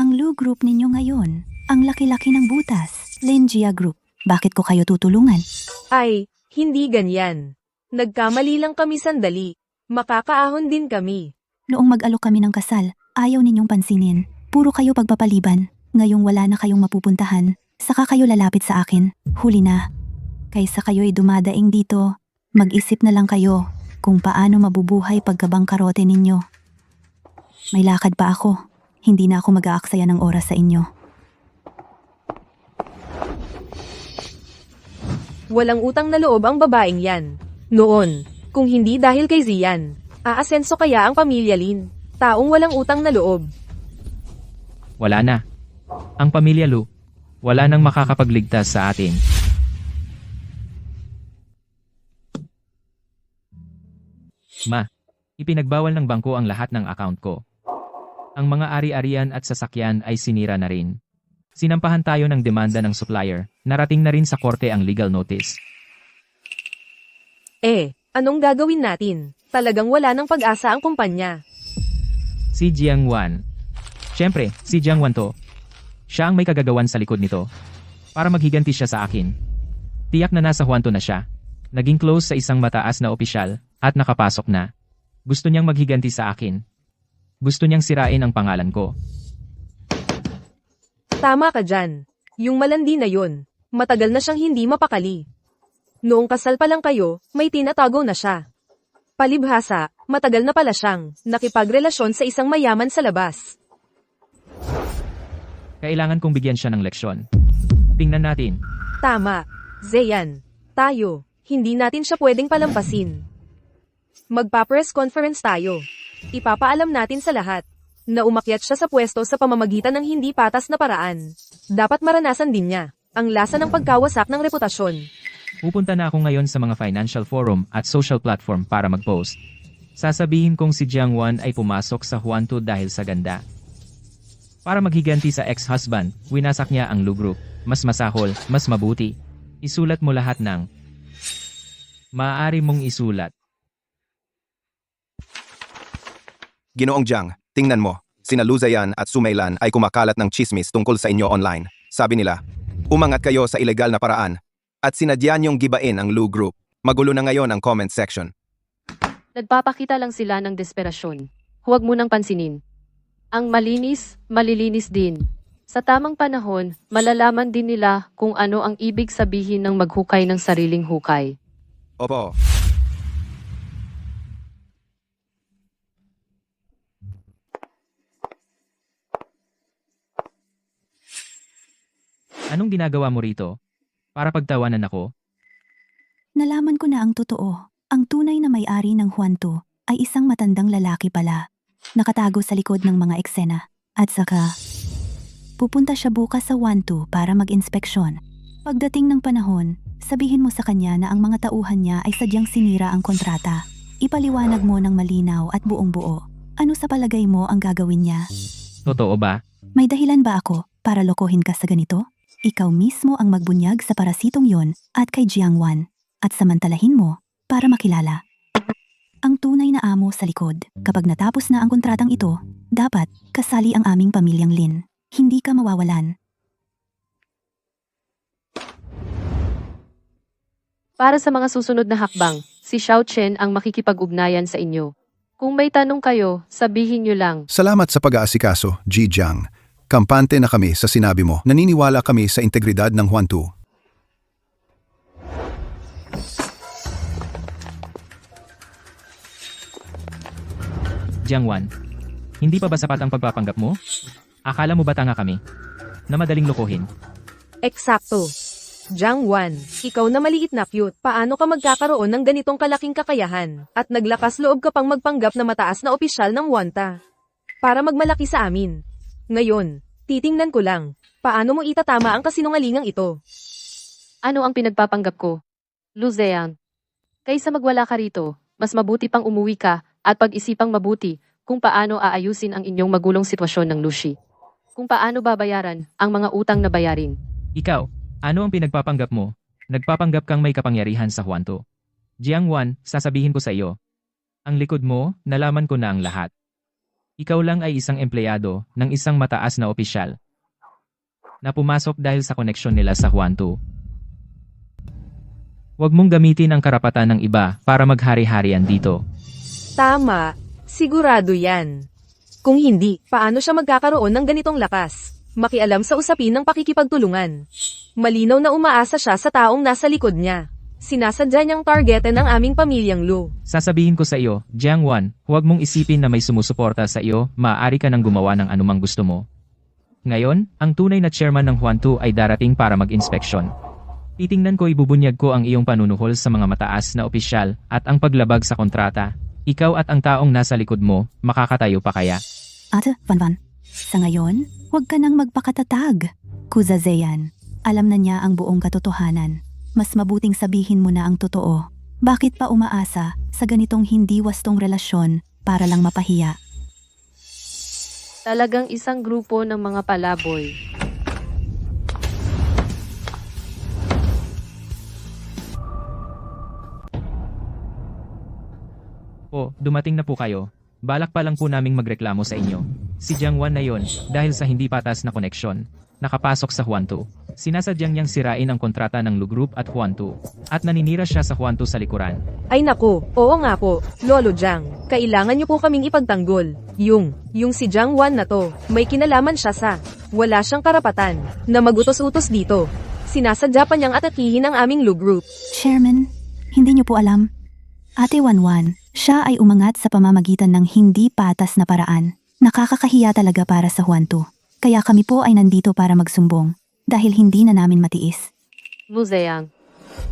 Ang Lu Group ninyo ngayon, ang laki-laki ng butas, Linjia Group. Bakit ko kayo tutulungan? Ay, hindi ganyan. Nagkamali lang kami sandali. Makakaahon din kami. Noong mag-alok kami ng kasal, ayaw ninyong pansinin. Puro kayo pagpapaliban. Ngayong wala na kayong mapupuntahan, saka kayo lalapit sa akin. Huli na. Kaysa kayo'y dumadaing dito, mag-isip na lang kayo kung paano mabubuhay pagkabangkarote ninyo. May lakad pa ako. Hindi na ako mag-aaksaya ng oras sa inyo. Walang utang na loob ang babaeng yan. Noon, kung hindi dahil kay Zian, aasenso kaya ang pamilya Lin. Taong walang utang na loob. Wala na. Ang pamilya Lu, wala nang makakapagligtas sa atin. Ma, ipinagbawal ng bangko ang lahat ng account ko. Ang mga ari-arian at sasakyan ay sinira na rin. Sinampahan tayo ng demanda ng supplier, narating na rin sa korte ang legal notice. Anong gagawin natin? Talagang wala ng pag-asa ang kumpanya. Si Jiang Wan. Siyempre, si Jiang Wan to. Siya ang may kagagawan sa likod nito. Para maghiganti siya sa akin. Tiyak na nasa Huanto na siya. Naging close sa isang mataas na opisyal, at nakapasok na. Gusto niyang maghiganti sa akin. Gusto niyang sirain ang pangalan ko. Tama ka dyan. Yung malandi na yun, matagal na siyang hindi mapakali. Noong kasal pa lang kayo, may tinatago na siya. Palibhasa, matagal na pala siyang nakipagrelasyon sa isang mayaman sa labas. Kailangan kong bigyan siya ng leksyon. Tingnan natin. Tama, Zeyan. Tayo, hindi natin siya pwedeng palampasin. Magpa-press conference tayo. Ipapaalam natin sa lahat na umakyat siya sa pwesto sa pamamagitan ng hindi patas na paraan. Dapat maranasan din niya ang lasa ng pagkawasak ng reputasyon. Pupunta na ako ngayon sa mga financial forum at social platform para mag-post. Sasabihin kong si Jiang Wan ay pumasok sa Huanto dahil sa ganda. Para maghiganti sa ex-husband, winasak niya ang Lu Group. Mas masahol, mas mabuti. Isulat mo lahat ng maaari mong isulat. Ginoong Jiang, tingnan mo. Sina Lu Zeyan at Su Meilan ay kumakalat ng chismis tungkol sa inyo online. Sabi nila, umangat kayo sa ilegal na paraan. At sinadya niyong gibain ang Lu Group. Magulo na ngayon ang comment section. Nagpapakita lang sila ng desperasyon. Huwag mo nang pansinin. Ang malinis, malilinis din. Sa tamang panahon, malalaman din nila kung ano ang ibig sabihin ng maghukay ng sariling hukay. Opo. Anong ginagawa mo rito? Para pagtawanan ako? Nalaman ko na ang totoo. Ang tunay na may-ari ng Huanto ay isang matandang lalaki pala. Nakatago sa likod ng mga eksena. At saka, pupunta siya bukas sa Huanto para mag-inspeksyon. Pagdating ng panahon, sabihin mo sa kanya na ang mga tauhan niya ay sadyang sinira ang kontrata. Ipaliwanag mo ng malinaw at buong buo. Ano sa palagay mo ang gagawin niya? Totoo ba? May dahilan ba ako para lokohin ka sa ganito? Ikaw mismo ang magbunyag sa parasitong yon at kay Jiangwan at samantalahin mo para makilala. Ang tunay na amo sa likod. Kapag natapos na ang kontratang ito, dapat kasali ang aming pamilyang Lin. Hindi ka mawawalan. Para sa mga susunod na hakbang, si Xiao Chen ang makikipag-ugnayan sa inyo. Kung may tanong kayo, sabihin nyo lang. Salamat sa pag-aasikaso, Ji Jiang. Kampante na kami sa sinabi mo. Naniniwala kami sa integridad ng Huantu. Jiangwan, hindi pa ba sapat ang pagpapanggap mo? Akala mo ba tanga kami? Na madaling lokohin? Eksakto. Jiangwan, ikaw na maliit na cute, paano ka magkakaroon ng ganitong kalaking kakayahan? At naglakas loob ka pang magpanggap na mataas na opisyal ng Wanta. Para magmalaki sa amin. Ngayon, titingnan ko lang, paano mo itatama ang kasinungalingang ito? Ano ang pinagpapanggap ko? Lu Zheang. Kaysa magwala ka rito, mas mabuti pang umuwi ka at pag-isipang mabuti kung paano aayusin ang inyong magulong sitwasyon ng Lushi. Kung paano babayaran ang mga utang na bayarin. Ikaw, ano ang pinagpapanggap mo? Nagpapanggap kang may kapangyarihan sa Huanto. Jiangwan, sasabihin ko sa iyo. Ang likod mo, nalaman ko na ang lahat. Ikaw lang ay isang empleyado ng isang mataas na opisyal na pumasok dahil sa koneksyon nila sa Huanto. Huwag mong gamitin ang karapatan ng iba para maghari-harian dito. Tama, sigurado yan. Kung hindi, paano siya magkakaroon ng ganitong lakas? Makialam sa usapin ng pakikipagtulungan. Malinaw na umaasa siya sa taong nasa likod niya. Sinasadya niyang targetin ang aming pamilyang Lu. Sasabihin ko sa iyo, Jiangwan, huwag mong isipin na may sumusuporta sa iyo, maaari ka nang gumawa ng anumang gusto mo. Ngayon, ang tunay na chairman ng Huantu ay darating para mag-inspeksyon. Titingnan ko ibubunyag ko ang iyong panunuhol sa mga mataas na opisyal at ang paglabag sa kontrata. Ikaw at ang taong nasa likod mo, makakatayo pa kaya? Ate, Van. Sa ngayon, huwag ka nang magpakatatag. Kuza Zeyan, alam na niya ang buong katotohanan. Mas mabuting sabihin mo na ang totoo. Bakit pa umaasa sa ganitong hindi wastong relasyon para lang mapahiya? Talagang isang grupo ng mga palaboy. Dumating na po kayo. Balak pa lang po naming magreklamo sa inyo. Si Jiangwan na yon, dahil sa hindi patas na koneksyon, nakapasok sa Huantu. Sinasadyang niyang sirain ang kontrata ng Lu Group at Huantu. At naninira siya sa Huantu sa likuran. Ay naku, oo nga po, Lolo Jiang. Kailangan niyo po kaming ipagtanggol. Yung si Jiangwan na to, may kinalaman siya sa wala siyang karapatan na magutos-utos dito. Sinasadya pa niyang atakihin ang aming Lu Group. Chairman, hindi niyo po alam. Ate Wanwan, siya ay umangat sa pamamagitan ng hindi patas na paraan. Nakakakahiya talaga para sa Huantu. Kaya kami po ay nandito para magsumbong. Dahil hindi na namin matiis. Lu Zheang.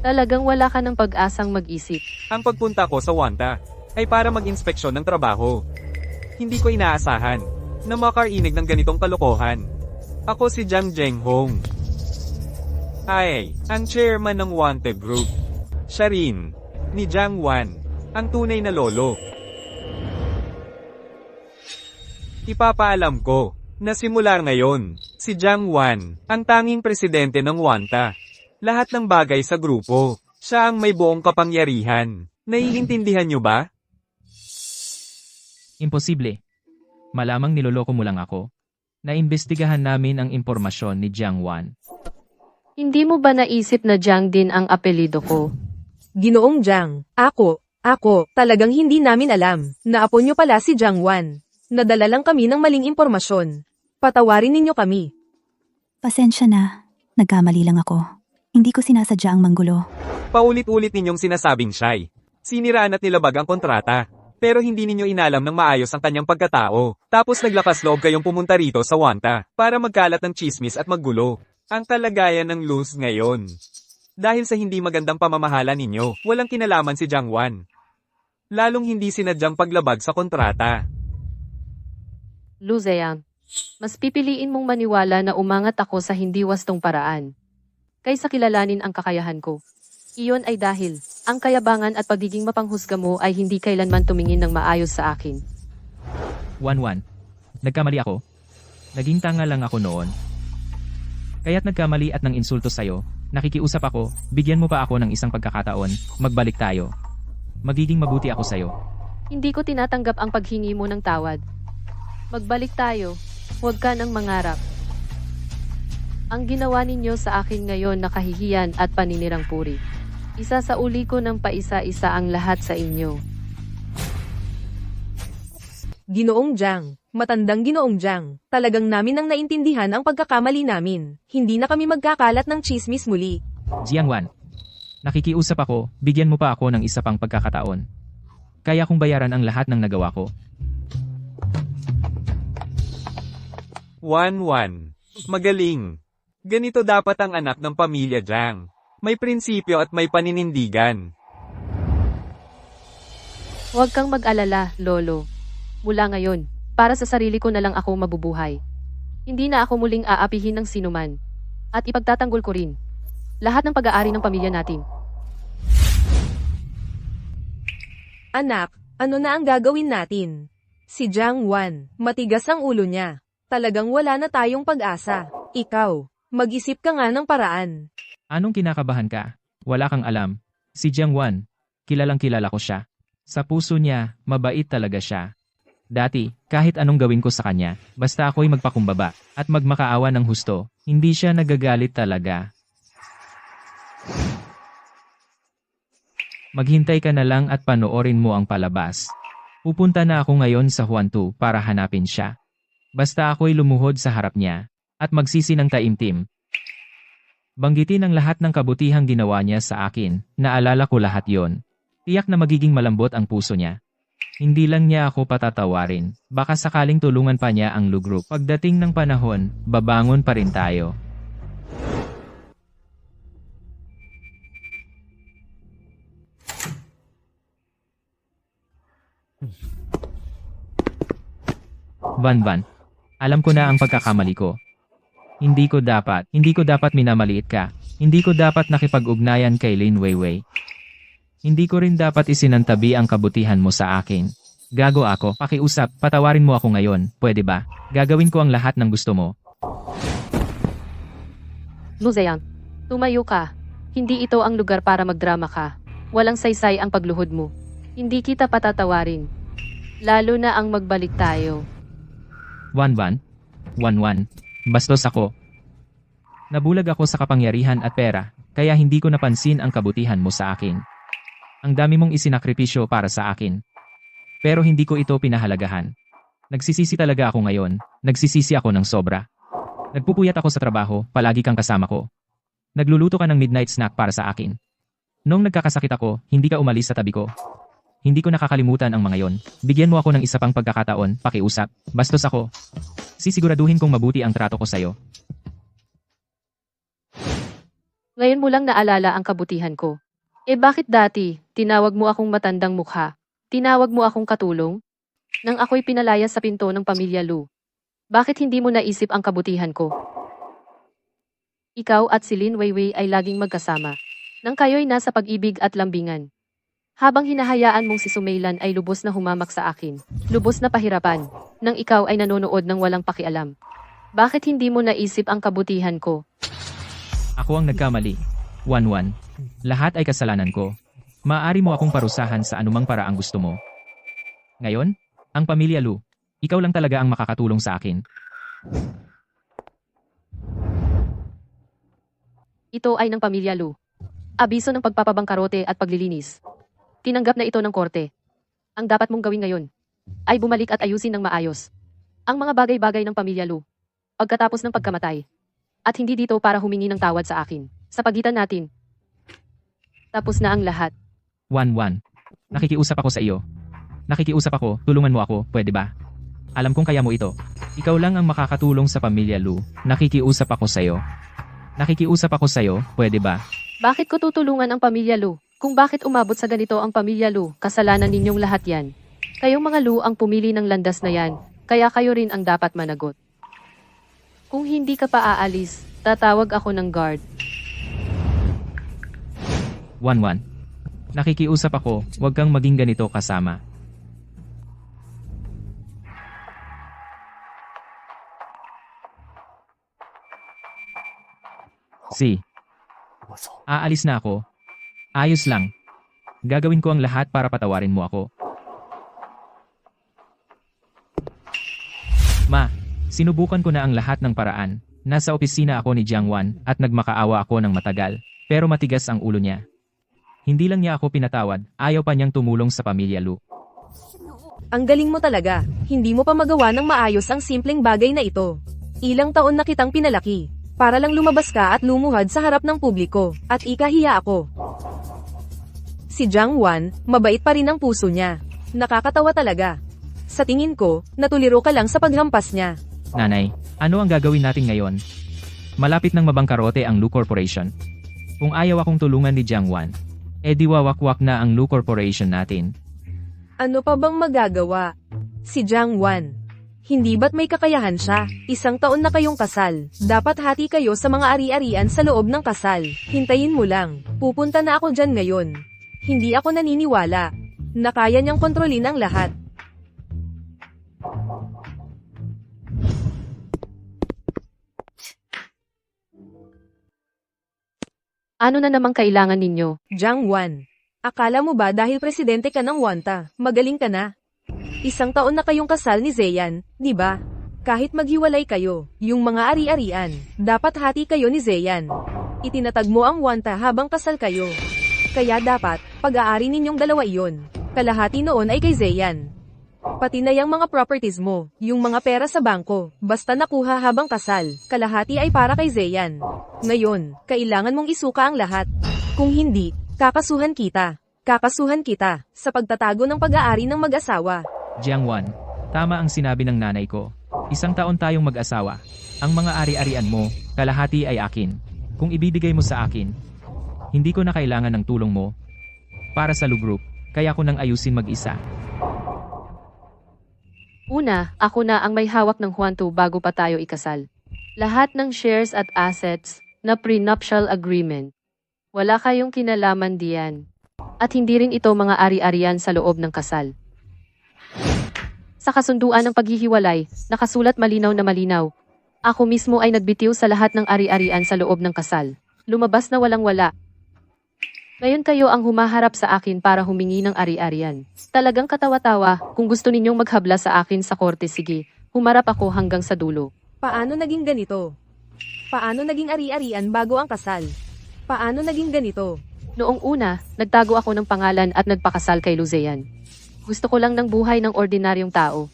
Talagang wala ka ng pag-asang mag-isip. Ang pagpunta ko sa Wanta ay para mag-inspeksyon ng trabaho. Hindi ko inaasahan na makarinig ng ganitong kalokohan. Ako si Jiang Zhenghong. Ay, ang chairman ng Wanta Group. Siya rin, ni Jiangwan, ang tunay na lolo. Ipapaalam ko na simula ngayon, si Jiangwan, ang tanging presidente ng Wanta. Lahat ng bagay sa grupo, siya ang may buong kapangyarihan. Naiintindihan niyo ba? Imposible. Malamang niloloko mo lang ako. Naimbestigahan namin ang impormasyon ni Jiangwan. Hindi mo ba naisip na Jiang din ang apelido ko? Ginoong Jiang, ako, talagang hindi namin alam na apo niyo pala si Jiangwan. Nadala lang kami ng maling impormasyon. Patawarin ninyo kami. Pasensya na. Nagkamali lang ako. Hindi ko sinasadya ang manggulo. Paulit-ulit ninyong sinasabing siya'y siniraan at nilabag ang kontrata. Pero hindi ninyo inalam ng maayos ang kanyang pagkatao. Tapos naglakas loob kayong pumunta rito sa Wanta para magkalat ng chismis at maggulo. Ang kalagayan ng Luz ngayon. Dahil sa hindi magandang pamamahala ninyo, walang kinalaman si Jiangwan. Lalong hindi sinadyang paglabag sa kontrata. Lu Zheang. Mas pipiliin mong maniwala na umangat ako sa hindi wastong paraan. Kaysa kilalanin ang kakayahan ko. Iyon ay dahil, ang kayabangan at pagiging mapanghusga mo ay hindi kailanman tumingin ng maayos sa akin. 1-1. Nagkamali ako. Naging tanga lang ako noon. Kaya't nagkamali at nang insulto sa'yo. Nakikiusap ako, bigyan mo pa ako ng isang pagkakataon, magbalik tayo. Magiging mabuti ako sa'yo. Hindi ko tinatanggap ang paghingi mo ng tawad. Magbalik tayo. Huwag ka nang mangarap. Ang ginawa ninyo sa akin ngayon na kahihiyan at paninirang puri. Isasauli ko ng paisa-isa ang lahat sa inyo. Ginoong Jiang, matandang Ginoong Jiang, talagang namin nang naintindihan ang pagkakamali namin. Hindi na kami magkakalat ng chismis muli. Jiangwan. Nakikiusap ako, bigyan mo pa ako ng isa pang pagkakataon. Kaya kong bayaran ang lahat ng nagawa ko. 1-1. Magaling. Ganito dapat ang anak ng pamilya Jiang. May prinsipyo at may paninindigan. Huwag kang mag-alala, Lolo. Mula ngayon, para sa sarili ko na lang ako mabubuhay. Hindi na ako muling aapihin ng sinuman. At ipagtatanggol ko rin lahat ng pag-aari ng pamilya natin. Anak, ano na ang gagawin natin? Si Jiang Wan, matigas ang ulo niya. Talagang wala na tayong pag-asa. Ikaw, mag-isip ka nga ng paraan. Anong kinakabahan ka? Wala kang alam. Si Jiangwan, kilalang kilala ko siya. Sa puso niya, mabait talaga siya. Dati, kahit anong gawin ko sa kanya, basta ako'y magpakumbaba at magmakaawa ng husto, hindi siya nagagalit talaga. Maghintay ka na lang at panoorin mo ang palabas. Pupunta na ako ngayon sa Huantu para hanapin siya. Basta ako'y lumuhod sa harap niya at magsisi ng taimtim. Banggitin ang lahat ng kabutihang ginawa niya sa akin, naalala ko lahat yon. Tiyak na magiging malambot ang puso niya. Hindi lang niya ako patatawarin, baka sakaling tulungan pa niya ang lugrup. Pagdating ng panahon, babangon pa rin tayo. Van, alam ko na ang pagkakamali ko. Hindi ko dapat minamaliit ka. Hindi ko dapat nakipag-ugnayan kay Lin Weiwei. Hindi ko rin dapat isinantabi ang kabutihan mo sa akin. Gago ako, pakiusap, patawarin mo ako ngayon, pwede ba? Gagawin ko ang lahat ng gusto mo. Luzeyang, tumayo ka. Hindi ito ang lugar para magdrama ka. Walang saysay ang pagluhod mo. Hindi kita patatawarin. Lalo na ang magbalik tayo. Wan, bastos ako. Nabulag ako sa kapangyarihan at pera, kaya hindi ko napansin ang kabutihan mo sa akin. Ang dami mong isinakripisyo para sa akin. Pero hindi ko ito pinahalagahan. Nagsisisi talaga ako ngayon, nagsisisi ako ng sobra. Nagpupuyat ako sa trabaho, palagi kang kasama ko. Nagluluto ka ng midnight snack para sa akin. Noong nagkakasakit ako, hindi ka umalis sa tabi ko. Hindi ko nakakalimutan ang mga yon. Bigyan mo ako ng isa pang pagkakataon, pakiusap. Bastos ako. Sisiguraduhin kong mabuti ang trato ko sa'yo. Ngayon mo lang naalala ang kabutihan ko. Bakit dati, tinawag mo akong matandang mukha? Tinawag mo akong katulong? Nang ako'y pinalaya sa pinto ng pamilya Lu. Bakit hindi mo naisip ang kabutihan ko? Ikaw at si Lin Weiwei ay laging magkasama. Nang kayo'y nasa pag-ibig at lambingan. Habang hinahayaan mong si Sumeilan ay lubos na humamak sa akin. Lubos na pahirapan. Nang ikaw ay nanonood ng walang pakialam. Bakit hindi mo naisip ang kabutihan ko? Ako ang nagkamali. 1-1. Lahat ay kasalanan ko. Maaari mo akong parusahan sa anumang paraang gusto mo. Ngayon, ang pamilya Lu, ikaw lang talaga ang makakatulong sa akin. Ito ay ng pamilya Lu. Abiso ng pagpapabangkarote at paglilinis. Tinanggap na ito ng korte. Ang dapat mong gawin ngayon ay bumalik at ayusin ng maayos ang mga bagay-bagay ng pamilya Lu pagkatapos ng pagkamatay. At hindi dito para humingi ng tawad sa akin. Sa pagitan natin. Tapos na ang lahat. 1-1. Nakikiusap ako sa iyo. Nakikiusap ako, tulungan mo ako, pwede ba? Alam kong kaya mo ito. Ikaw lang ang makakatulong sa pamilya Lu. Nakikiusap ako sa iyo. Nakikiusap ako sa iyo, pwede ba? Bakit ko tutulungan ang pamilya Lu? Kung bakit umabot sa ganito ang pamilya Lu, kasalanan ninyong lahat yan. Kayong mga Lu ang pumili ng landas na yan, kaya kayo rin ang dapat managot. Kung hindi ka pa aalis, tatawag ako ng guard. 1-1. Nakikiusap ako, huwag kang maging ganito kasama. Aalis na ako. Ayos lang. Gagawin ko ang lahat para patawarin mo ako. Ma, sinubukan ko na ang lahat ng paraan. Nasa opisina ako ni Jiang Wan at nagmakaawa ako ng matagal, pero matigas ang ulo niya. Hindi lang niya ako pinatawad, ayaw pa niyang tumulong sa pamilya Lu. Ang galing mo talaga. Hindi mo pa magawa ng maayos ang simpleng bagay na ito. Ilang taon na kitang pinalaki. Para lang lumabas ka at lumuhad sa harap ng publiko. At ikahiya ako. Si Jiang Wan, mabait pa rin ang puso niya. Nakakatawa talaga. Sa tingin ko, natuliro ka lang sa paghampas niya. Nanay, ano ang gagawin natin ngayon? Malapit nang mabangkarote ang Lu Corporation. Kung ayaw akong tulungan ni Jiang Wan, di wawakwak na ang Lu Corporation natin. Ano pa bang magagawa? Si Jiang Wan. Hindi ba't may kakayahan siya? Isang taon na kayong kasal. Dapat hati kayo sa mga ari-arian sa loob ng kasal. Hintayin mo lang. Pupunta na ako dyan ngayon. Hindi ako naniniwala na kaya niyang kontrolin ang lahat. Ano na namang kailangan ninyo? Jiang Wan. Akala mo ba dahil presidente ka ng Wanta, magaling ka na? Isang taon na kayong kasal ni Zeyan, di ba? Kahit maghiwalay kayo, yung mga ari-arian, dapat hati kayo ni Zeyan. Itinatag mo ang Wanta habang kasal kayo. Kaya dapat, pag-aari ninyong dalawa iyon. Kalahati noon ay kay Zeyan. Pati na yung mga properties mo, yung mga pera sa bangko, basta nakuha habang kasal, kalahati ay para kay Zeyan. Ngayon, kailangan mong isuka ang lahat. Kung hindi, kakasuhan kita. Kakasuhan kita sa pagtatago ng pag-aari ng mag-asawa. Jiang Wan, tama ang sinabi ng nanay ko. Isang taon tayong mag-asawa. Ang mga ari-arian mo, kalahati ay akin. Kung ibibigay mo sa akin, hindi ko na kailangan ng tulong mo. Para sa Lu Group, kaya ko nang ayusin mag-isa. Una, ako na ang may hawak ng Huantu bago pa tayo ikasal. Lahat ng shares at assets na prenuptial agreement. Wala kayong kinalaman diyan. At hindi rin ito mga ari-arian sa loob ng kasal. Sa kasunduan ng paghihiwalay, nakasulat malinaw na malinaw. Ako mismo ay nagbitiw sa lahat ng ari-arian sa loob ng kasal. Lumabas na walang-wala. Ngayon kayo ang humaharap sa akin para humingi ng ari-arian. Talagang katawa-tawa, kung gusto ninyong maghabla sa akin sa korte, sige, humarap ako hanggang sa dulo. Paano naging ganito? Paano naging ari-arian bago ang kasal? Paano naging ganito? Noong una, nagtago ako ng pangalan at nagpakasal kay Luzeyan. Gusto ko lang ng buhay ng ordinaryong tao.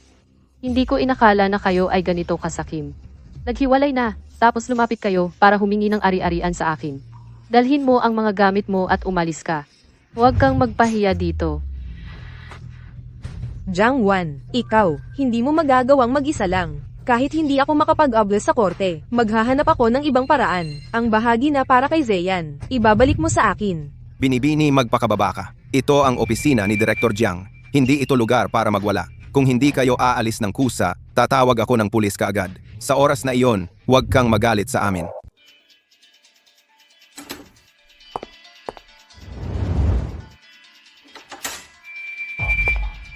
Hindi ko inakala na kayo ay ganito kasakim. Naghiwalay na, tapos lumapit kayo para humingi ng ari-arian sa akin. Dalhin mo ang mga gamit mo at umalis ka. Huwag kang magpahiya dito. Jiang Wan, ikaw, hindi mo magagawang mag-isa lang. Kahit hindi ako makapag-abla sa korte, maghahanap ako ng ibang paraan. Ang bahagi na para kay Zeyan, ibabalik mo sa akin. Binibini magpakababa ka. Ito ang opisina ni Director Jiang. Hindi ito lugar para magwala. Kung hindi kayo aalis ng kusa, tatawag ako ng pulis kaagad. Sa oras na iyon, huwag kang magalit sa amin.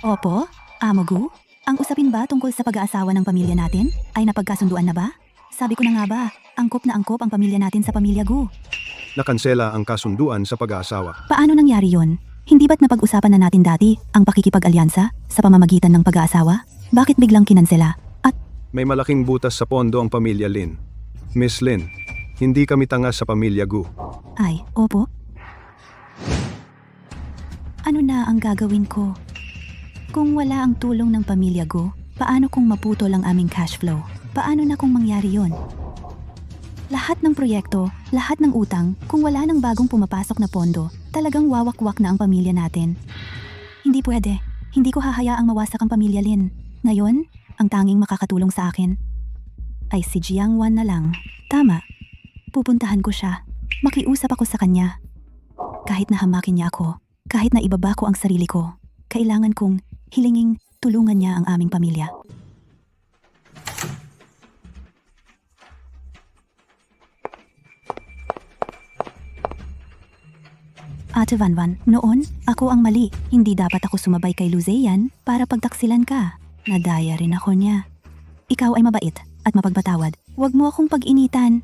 Opo, Amo Gu? Ang usapin ba tungkol sa pag-aasawa ng pamilya natin ay napagkasunduan na ba? Sabi ko na nga ba, angkop na angkop ang pamilya natin sa pamilya Gu. Nakansela ang kasunduan sa pag-aasawa. Paano nangyari yon? Hindi ba't napag-usapan na natin dati ang pakikipag-alyansa sa pamamagitan ng pag-aasawa? Bakit biglang kinansela? At May malaking butas sa pondo ang pamilya Lin. Miss Lin, hindi kami tanga sa pamilya Gu. ay, opo. Ano na ang gagawin ko? Kung wala ang tulong ng pamilya Gu, paano kung maputol ang aming cash flow? Paano na kung mangyari yon? Lahat ng proyekto, lahat ng utang, kung wala nang bagong pumapasok na pondo, talagang wawakwak na ang pamilya natin. Hindi pwede. Hindi ko hahayaang mawasak ang pamilya Lin. Ngayon, ang tanging makakatulong sa akin ay si Jiang Wan na lang. Tama. Pupuntahan ko siya. Makiusap ako sa kanya. Kahit na hamakin niya ako, kahit na ibaba ko ang sarili ko, kailangan kong hilinging tulungan niya ang aming pamilya. Ate Vanvan, noon, ako ang mali. Hindi dapat ako sumabay kay Luzeyan para pagtaksilan ka. Nadaya rin ako niya. Ikaw ay mabait at mapagpatawad. Huwag mo akong pag-initan.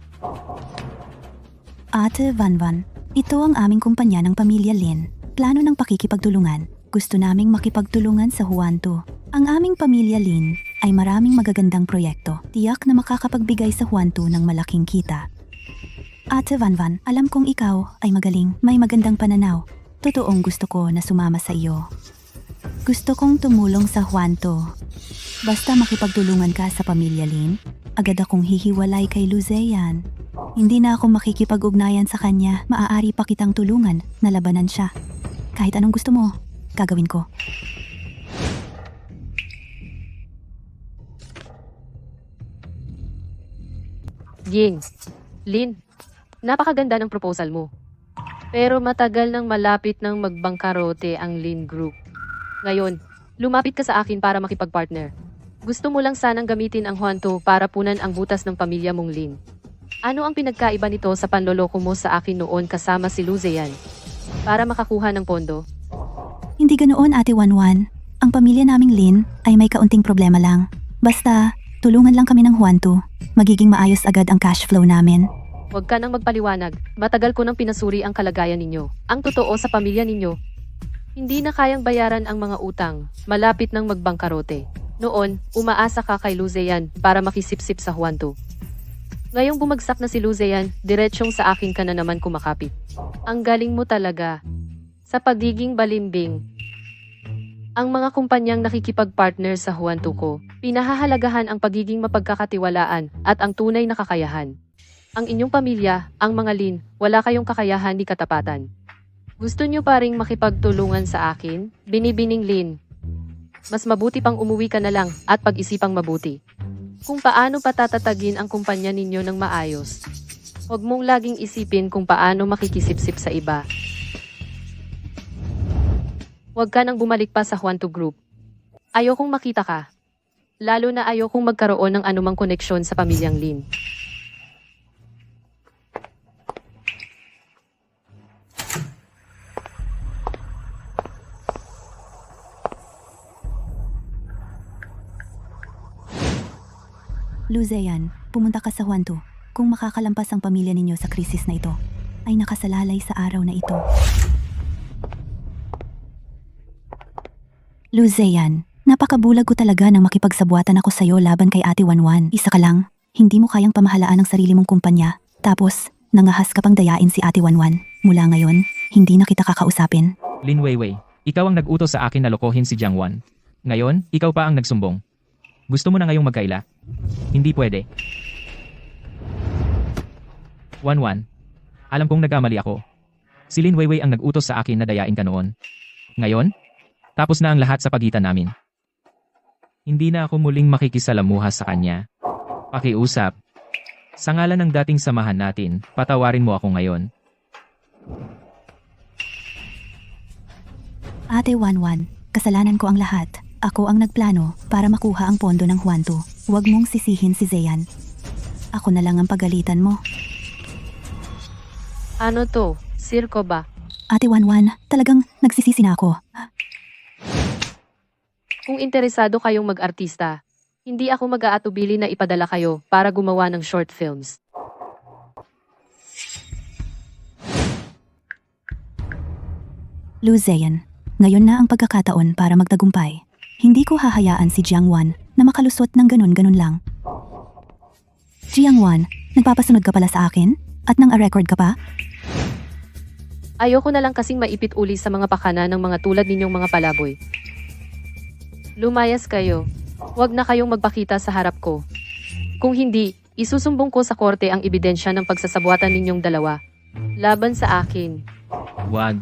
Ate Vanvan, ito ang aming kumpanya ng Pamilya Lin. Plano ng pakikipagtulungan. Gusto naming makipagtulungan sa Juanto. Ang aming Pamilya Lin ay maraming magagandang proyekto. Tiyak na makakapagbigay sa Juanto ng malaking kita. Ate Vanvan, alam kong ikaw ay magaling, may magandang pananaw. Totoong gusto ko na sumama sa iyo. Gusto kong tumulong sa Juanto. Basta makipagtulungan ka sa Pamilya Lin, agad akong hihiwalay kay Luzeyan. Hindi na ako makikipag-ugnayan sa kanya, maaari pa kitang tulungan na labanan siya. Kahit anong gusto mo, gagawin ko. Ying, Lin, napakaganda ng proposal mo. Pero matagal nang malapit ng magbangkarote ang Lin Group. Ngayon, lumapit ka sa akin para makipag-partner. Gusto mo lang sanang gamitin ang Juanto para punan ang butas ng pamilya mong Lin. Ano ang pinagkaiba nito sa panloloko mo sa akin noon kasama si Luzeyan? Para makakuha ng pondo? Hindi ganoon, Ate Wanwan. Ang pamilya naming Lin ay may kaunting problema lang. Basta, tulungan lang kami ng Juanto. Magiging maayos agad ang cash flow namin. Huwag ka nang magpaliwanag. Matagal ko nang pinasuri ang kalagayan ninyo. Ang totoo sa pamilya ninyo, hindi na kayang bayaran ang mga utang. Malapit nang magbangkarote. Noon, umaasa ka kay Luzeyan para makisipsip sa Juanto. Ngayong bumagsak na si Luzeyan, diretsyong sa akin ka na naman kumakapit. Ang galing mo talaga. Sa pagiging balimbing. Ang mga kumpanyang nakikipag-partner sa Juanto ko, pinahahalagahan ang pagiging mapagkakatiwalaan at ang tunay na kakayahan. Ang inyong pamilya, ang mga Lin, wala kayong kakayahan ni katapatan. Gusto nyo pa ring makipagtulungan sa akin? Binibining Lin. Mas mabuti pang umuwi ka na lang at pag-isipang mabuti. Kung paano patatatagin ang kumpanya ninyo ng maayos. Huwag mong laging isipin kung paano makikisipsip sa iba. Huwag ka nang bumalik pa sa Juanto Group. Ayokong makita ka. Lalo na ayokong magkaroon ng anumang koneksyon sa pamilyang Lin. Luzeyan, pumunta ka sa Juanto. Kung makakalampas ang pamilya ninyo sa krisis na ito, ay nakasalalay sa araw na ito. Luzeyan, napakabulag ko talaga nang makipagsabuatan ako sa'yo laban kay Ate Wanwan. Isa ka lang, hindi mo kayang pamahalaan ang sarili mong kumpanya. Tapos, nangahas ka pang dayain si Ate Wanwan. Mula ngayon, hindi na kita kakausapin. Lin Weiwei, ikaw ang nag-utos sa akin na lokohin si Jiang Wan. Ngayon, ikaw pa ang nagsumbong. Gusto mo na ngayong magkaila? Hindi pwede. Wanwan, alam kong nagkamali ako. Si Lin Weiwei ang nag-utos sa akin na dayain ka noon. Ngayon, tapos na ang lahat sa pagitan namin. Hindi na ako muling makikisalamuha sa kanya. Pakiusap. Sa ngalan ng dating samahan natin, patawarin mo ako ngayon. Ate Wanwan, kasalanan ko ang lahat. Ako ang nagplano para makuha ang pondo ng Juanto. Huwag mong sisihin si Zeyan. Ako na lang ang pagalitan mo. Ano to? Sirko ba? Ate Wanwan, talagang nagsisisi na ako. Kung interesado kayong mag-artista, hindi ako mag-aatubili na ipadala kayo para gumawa ng short films. Luzeyan, ngayon na ang pagkakataon para magtagumpay. Hindi ko hahayaan si Jiang Wan na makalusot ng ganun-ganun lang. Jiang Wan, nagpapasunod ka pala sa akin? At nang a-record ka pa? Ayoko na lang kasing maipit uli sa mga pakana ng mga tulad ninyong mga palaboy. Lumayas kayo. Huwag na kayong magpakita sa harap ko. Kung hindi, isusumbong ko sa korte ang ebidensya ng pagsasabuatan ninyong dalawa. Laban sa akin. Wag.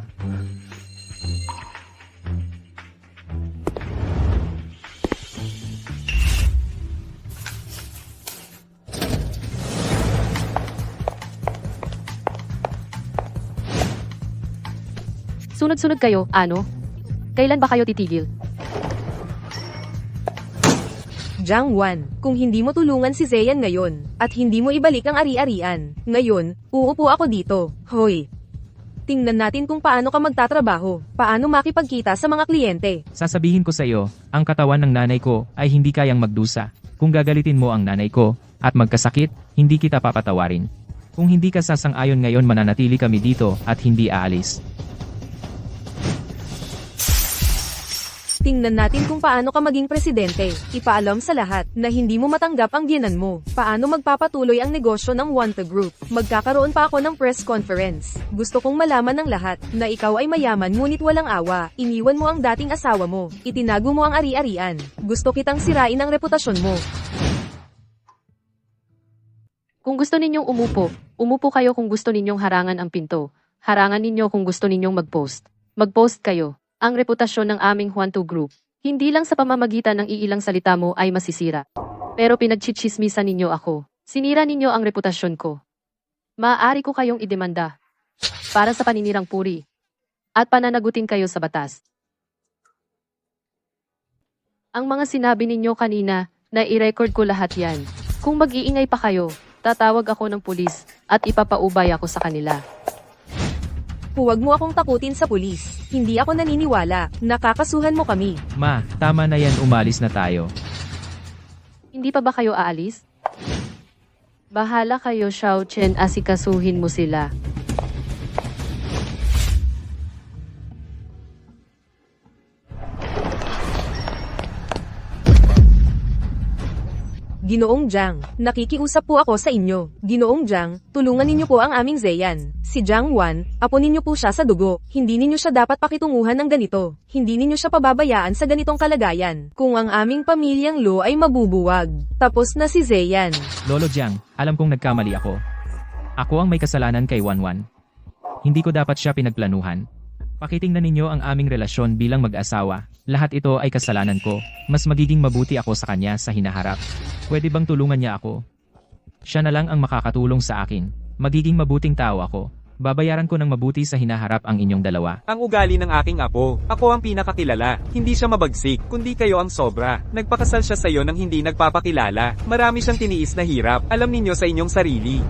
Sunod-sunod kayo, ano? Kailan ba kayo titigil? Jiang Wan, kung hindi mo tulungan si Zeyan ngayon, at hindi mo ibalik ang ari-arian, ngayon, uupo ako dito. Hoy! Tingnan natin kung paano ka magtatrabaho, paano makipagkita sa mga kliyente. Sasabihin ko sa iyo, ang katawan ng nanay ko ay hindi kayang magdusa. Kung gagalitin mo ang nanay ko at magkasakit, hindi kita papatawarin. Kung hindi ka sasang-ayon ngayon mananatili kami dito at hindi aalis. Tingnan natin kung paano ka maging presidente. Ipaalam sa lahat na hindi mo matanggap ang biyenan mo. Paano magpapatuloy ang negosyo ng Wanta Group. Magkakaroon pa ako ng press conference. Gusto kong malaman ng lahat na ikaw ay mayaman ngunit walang awa. Iniwan mo ang dating asawa mo. Itinago mo ang ari-arian. Gusto kitang sirain ang reputasyon mo. Kung gusto ninyong umupo, umupo kayo kung gusto ninyong harangan ang pinto. Harangan ninyo kung gusto ninyong mag-post. Mag-post kayo. Ang reputasyon ng aming Juanto Group, hindi lang sa pamamagitan ng iilang salita mo ay masisira. Pero pinagchichismisan ninyo ako. Sinira ninyo ang reputasyon ko. Maaari ko kayong idemanda para sa paninirang puri at pananagutin kayo sa batas. Ang mga sinabi ninyo kanina na i-record ko lahat yan. Kung mag-iingay pa kayo, tatawag ako ng pulis at ipapaubay ako sa kanila. Huwag mo akong takutin sa pulis. Hindi ako naniniwala. Nakakasuhan mo kami. Ma, tama na yan, umalis na tayo. Hindi pa ba kayo aalis? Bahala kayo, Xiao Chen, asikasuhin mo sila. Ginoong Jiang, nakikiusap po ako sa inyo. Ginoong Jiang, tulungan ninyo po ang aming Zeyan. Si Jiang Wan, apo ninyo po siya sa dugo. Hindi ninyo siya dapat pakitunguhan ng ganito. Hindi ninyo siya pababayaan sa ganitong kalagayan. Kung ang aming pamilyang Lo ay mabubuwag. Tapos na si Zeyan. Lolo Jiang, alam kong nagkamali ako. Ako ang may kasalanan kay Wanwan. Hindi ko dapat siya pinagplanuhan. Pakitingnan ninyo ang aming relasyon bilang mag-asawa. Lahat ito ay kasalanan ko. Mas magiging mabuti ako sa kanya sa hinaharap. Pwede bang tulungan niya ako? Siya na lang ang makakatulong sa akin. Magiging mabuting tao ako. Babayaran ko ng mabuti sa hinaharap ang inyong dalawa. Ang ugali ng aking apo. Ako ang pinakakilala. Hindi siya mabagsik, kundi kayo ang sobra. Nagpakasal siya sa iyo nang hindi nagpapakilala. Marami siyang tiniis na hirap. Alam ninyo sa inyong sarili.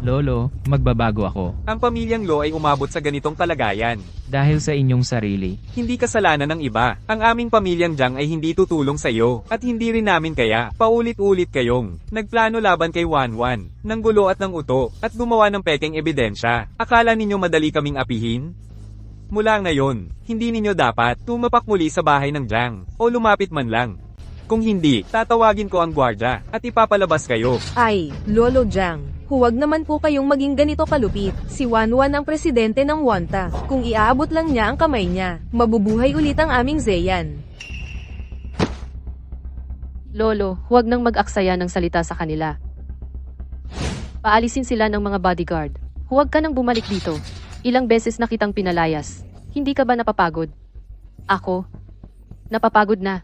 Lolo, magbabago ako. Ang pamilyang Lo ay umabot sa ganitong kalagayan. Dahil sa inyong sarili. Hindi kasalanan ng iba. Ang aming pamilyang Jiang ay hindi tutulong sa iyo. At hindi rin namin kaya. Paulit-ulit kayong nagplano laban kay Wanwan. Ng gulo at ng uto. At gumawa ng pekeng ebidensya. Akala ninyo madali kaming apihin? Mula ngayon, hindi ninyo dapat tumapak muli sa bahay ng Jiang. O lumapit man lang. Kung hindi, tatawagin ko ang gwardya. At ipapalabas kayo. Ay, Lolo Jiang. Huwag naman po kayong maging ganito kalupit. Si Wanwan ang presidente ng Wanta. Kung iaabot lang niya ang kamay niya, mabubuhay ulit ang aming Zeyan. Lolo, huwag nang mag-aksaya ng salita sa kanila. Paalisin sila ng mga bodyguard. Huwag ka nang bumalik dito. Ilang beses na kitang pinalayas. Hindi ka ba napapagod? Ako? Napapagod na.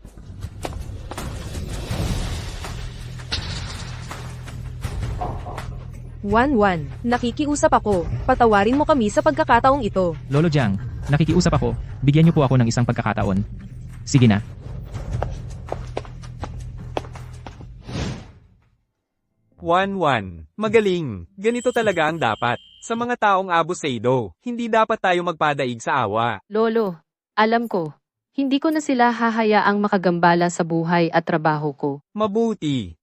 Wanwan, nakikiusap ako. Patawarin mo kami sa pagkakataong ito. Lolo Jiang, nakikiusap ako. Bigyan niyo po ako ng isang pagkakataon. Sige na. Wanwan, magaling. Ganito talaga ang dapat. Sa mga taong abusado, hindi dapat tayo magpadaig sa awa. Lolo, alam ko. Hindi ko na sila hahayaang makagambala sa buhay at trabaho ko. Mabuti.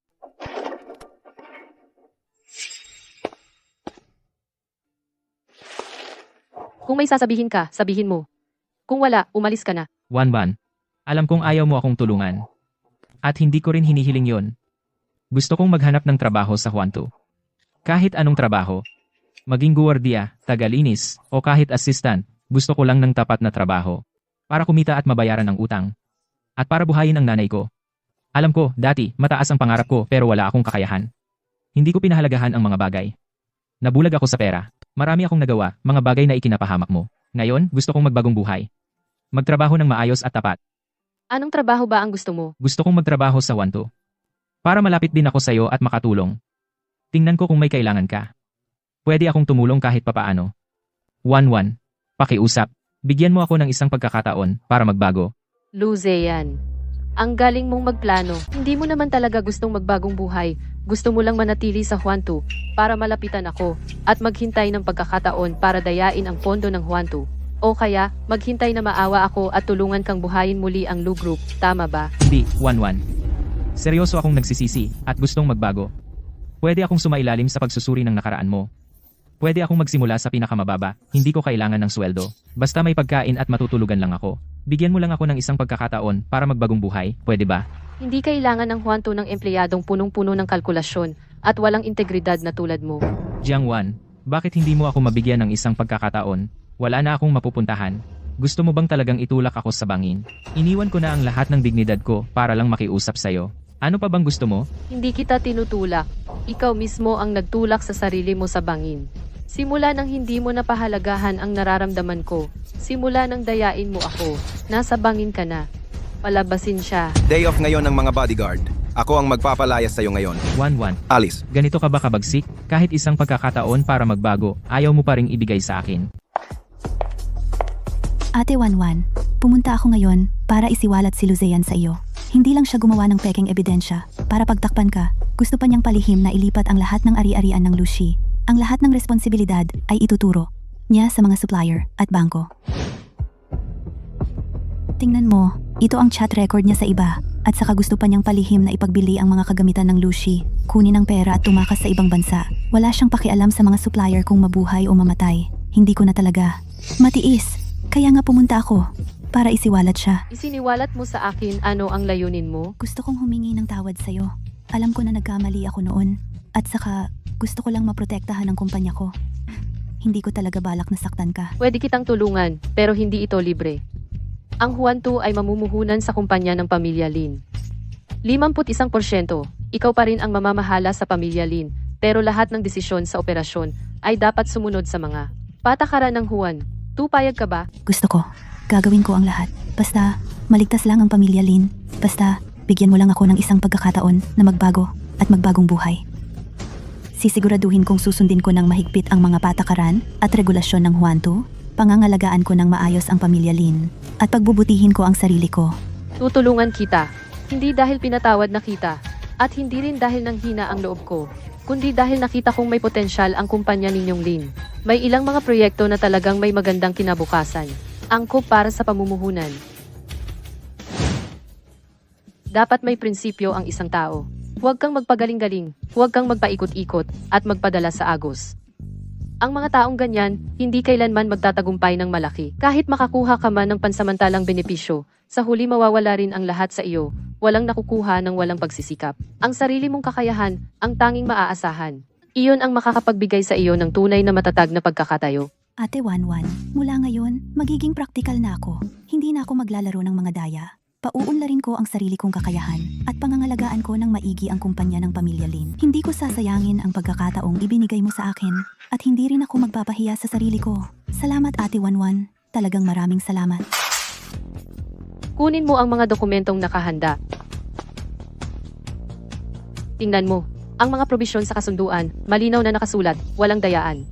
Kung may sasabihin ka, sabihin mo. Kung wala, umalis ka na. Wanwan, alam kong ayaw mo akong tulungan. At hindi ko rin hinihiling yon. Gusto kong maghanap ng trabaho sa Juanto. Kahit anong trabaho. Maging guwardiya, tagalinis, o kahit assistant, gusto ko lang ng tapat na trabaho. Para kumita at mabayaran ang utang. At para buhayin ang nanay ko. Alam ko, dati, mataas ang pangarap ko pero wala akong kakayahan. Hindi ko pinahalagahan ang mga bagay. Nabulag ako sa pera. Marami akong nagawa, mga bagay na ikinapahamak mo. Ngayon, gusto kong magbagong buhay. Magtrabaho ng maayos at tapat. Anong trabaho ba ang gusto mo? Gusto kong magtrabaho sa Wanto. Para malapit din ako sa iyo at makatulong. Tingnan ko kung may kailangan ka. Pwede akong tumulong kahit papaano. Wanwan, pakiusap. Bigyan mo ako ng isang pagkakataon para magbago. Luzeyan. Ang galing mong magplano. Hindi mo naman talaga gustong magbagong buhay. Gusto mo lang manatili sa Juanto para malapitan ako at maghintay ng pagkakataon para dayain ang pondo ng Juanto. O kaya, maghintay na maawa ako at tulungan kang buhayin muli ang Lu Group. Tama ba? Hindi, Wanwan. Seryoso akong nagsisisi at gustong magbago. Pwede akong sumailalim sa pagsusuri ng nakaraan mo. Pwede akong magsimula sa pinakamababa, hindi ko kailangan ng sweldo. Basta may pagkain at matutulugan lang ako. Bigyan mo lang ako ng isang pagkakataon para magbagong buhay, pwede ba? Hindi kailangan ng Juan 2 ng empleyadong punong-puno ng kalkulasyon at walang integridad na tulad mo. Jiang Wan, bakit hindi mo ako mabigyan ng isang pagkakataon? Wala na akong mapupuntahan. Gusto mo bang talagang itulak ako sa bangin? Iniwan ko na ang lahat ng dignidad ko para lang makiusap sa'yo. Ano pa bang gusto mo? Hindi kita tinutulak. Ikaw mismo ang nagtulak sa sarili mo sa bangin. Simula nang hindi mo napahalagahan ang nararamdaman ko. Simula nang dayain mo ako. Nasa bangin ka na. Palabasin siya. Day off ngayon ng mga bodyguard. Ako ang magpapalayas sa'yo ngayon. Wan, Alice, ganito ka ba kabagsik? Kahit isang pagkakataon para magbago, ayaw mo pa ring ibigay sa akin. Ate Wanwan, pumunta ako ngayon para isiwalat si Luzean sa iyo. Hindi lang siya gumawa ng pekeng ebidensya para pagtakpan ka. Gusto pa niyang palihim na ilipat ang lahat ng ari-arian ng Lucy. Ang lahat ng responsibilidad ay ituturo niya sa mga supplier at bangko. Tingnan mo, ito ang chat record niya sa iba at saka gusto pa niyang palihim na ipagbili ang mga kagamitan ng Lucy, kunin ang pera at tumakas sa ibang bansa. Wala siyang pakialam sa mga supplier kung mabuhay o mamatay. Hindi ko na talaga matiis. Kaya nga pumunta ako para isiwalat siya. Isiniwalat mo sa akin ano ang layunin mo? Gusto kong humingi ng tawad sa'yo. Alam ko na nagkamali ako noon. At saka, gusto ko lang maprotektahan ang kumpanya ko. Hindi ko talaga balak na saktan ka. Pwede kitang tulungan, pero hindi ito libre. Ang Juan 2 ay mamumuhunan sa kumpanya ng Pamilya Lin. 51%, ikaw pa rin ang mamamahala sa Pamilya Lin, pero lahat ng desisyon sa operasyon ay dapat sumunod sa mga patakaran ng Juan. Payag ka ba? Gusto ko. Gagawin ko ang lahat. Basta, maligtas lang ang Pamilya Lin. Basta, bigyan mo lang ako ng isang pagkakataon na magbago at magbagong buhay. Sisiguraduhin kong susundin ko ng mahigpit ang mga patakaran at regulasyon ng Juan 2. Pangangalagaan ko ng maayos ang Pamilya Lin. At pagbubutihin ko ang sarili ko. Tutulungan kita. Hindi dahil pinatawad na kita. At hindi rin dahil nang hina ang loob ko. Kundi dahil nakita kong may potensyal ang kumpanya ninyong Lin. May ilang mga proyekto na talagang may magandang kinabukasan. Angkop para sa pamumuhunan. Dapat may prinsipyo ang isang tao. Huwag kang magpagaling-galing, huwag kang magpaikot-ikot, at magpadala sa agos. Ang mga taong ganyan, hindi kailanman magtatagumpay ng malaki. Kahit makakuha ka man ng pansamantalang benepisyo, sa huli mawawala rin ang lahat sa iyo, walang nakukuha ng walang pagsisikap. Ang sarili mong kakayahan, ang tanging maaasahan. Iyon ang makakapagbigay sa iyo ng tunay na matatag na pagkakatayo. Ate Wanwan, mula ngayon, magiging praktikal na ako. Hindi na ako maglalaro ng mga daya. Pauunlarin ko ang sarili kong kakayahan at pangangalagaan ko ng maigi ang kumpanya ng Pamilya Lin. Hindi ko sasayangin ang pagkakataong ibinigay mo sa akin at hindi rin ako magpapahiya sa sarili ko. Salamat Ate Wanwan, talagang maraming salamat. Kunin mo ang mga dokumentong nakahanda. Tingnan mo, ang mga probisyon sa kasunduan, malinaw na nakasulat, walang dayaan.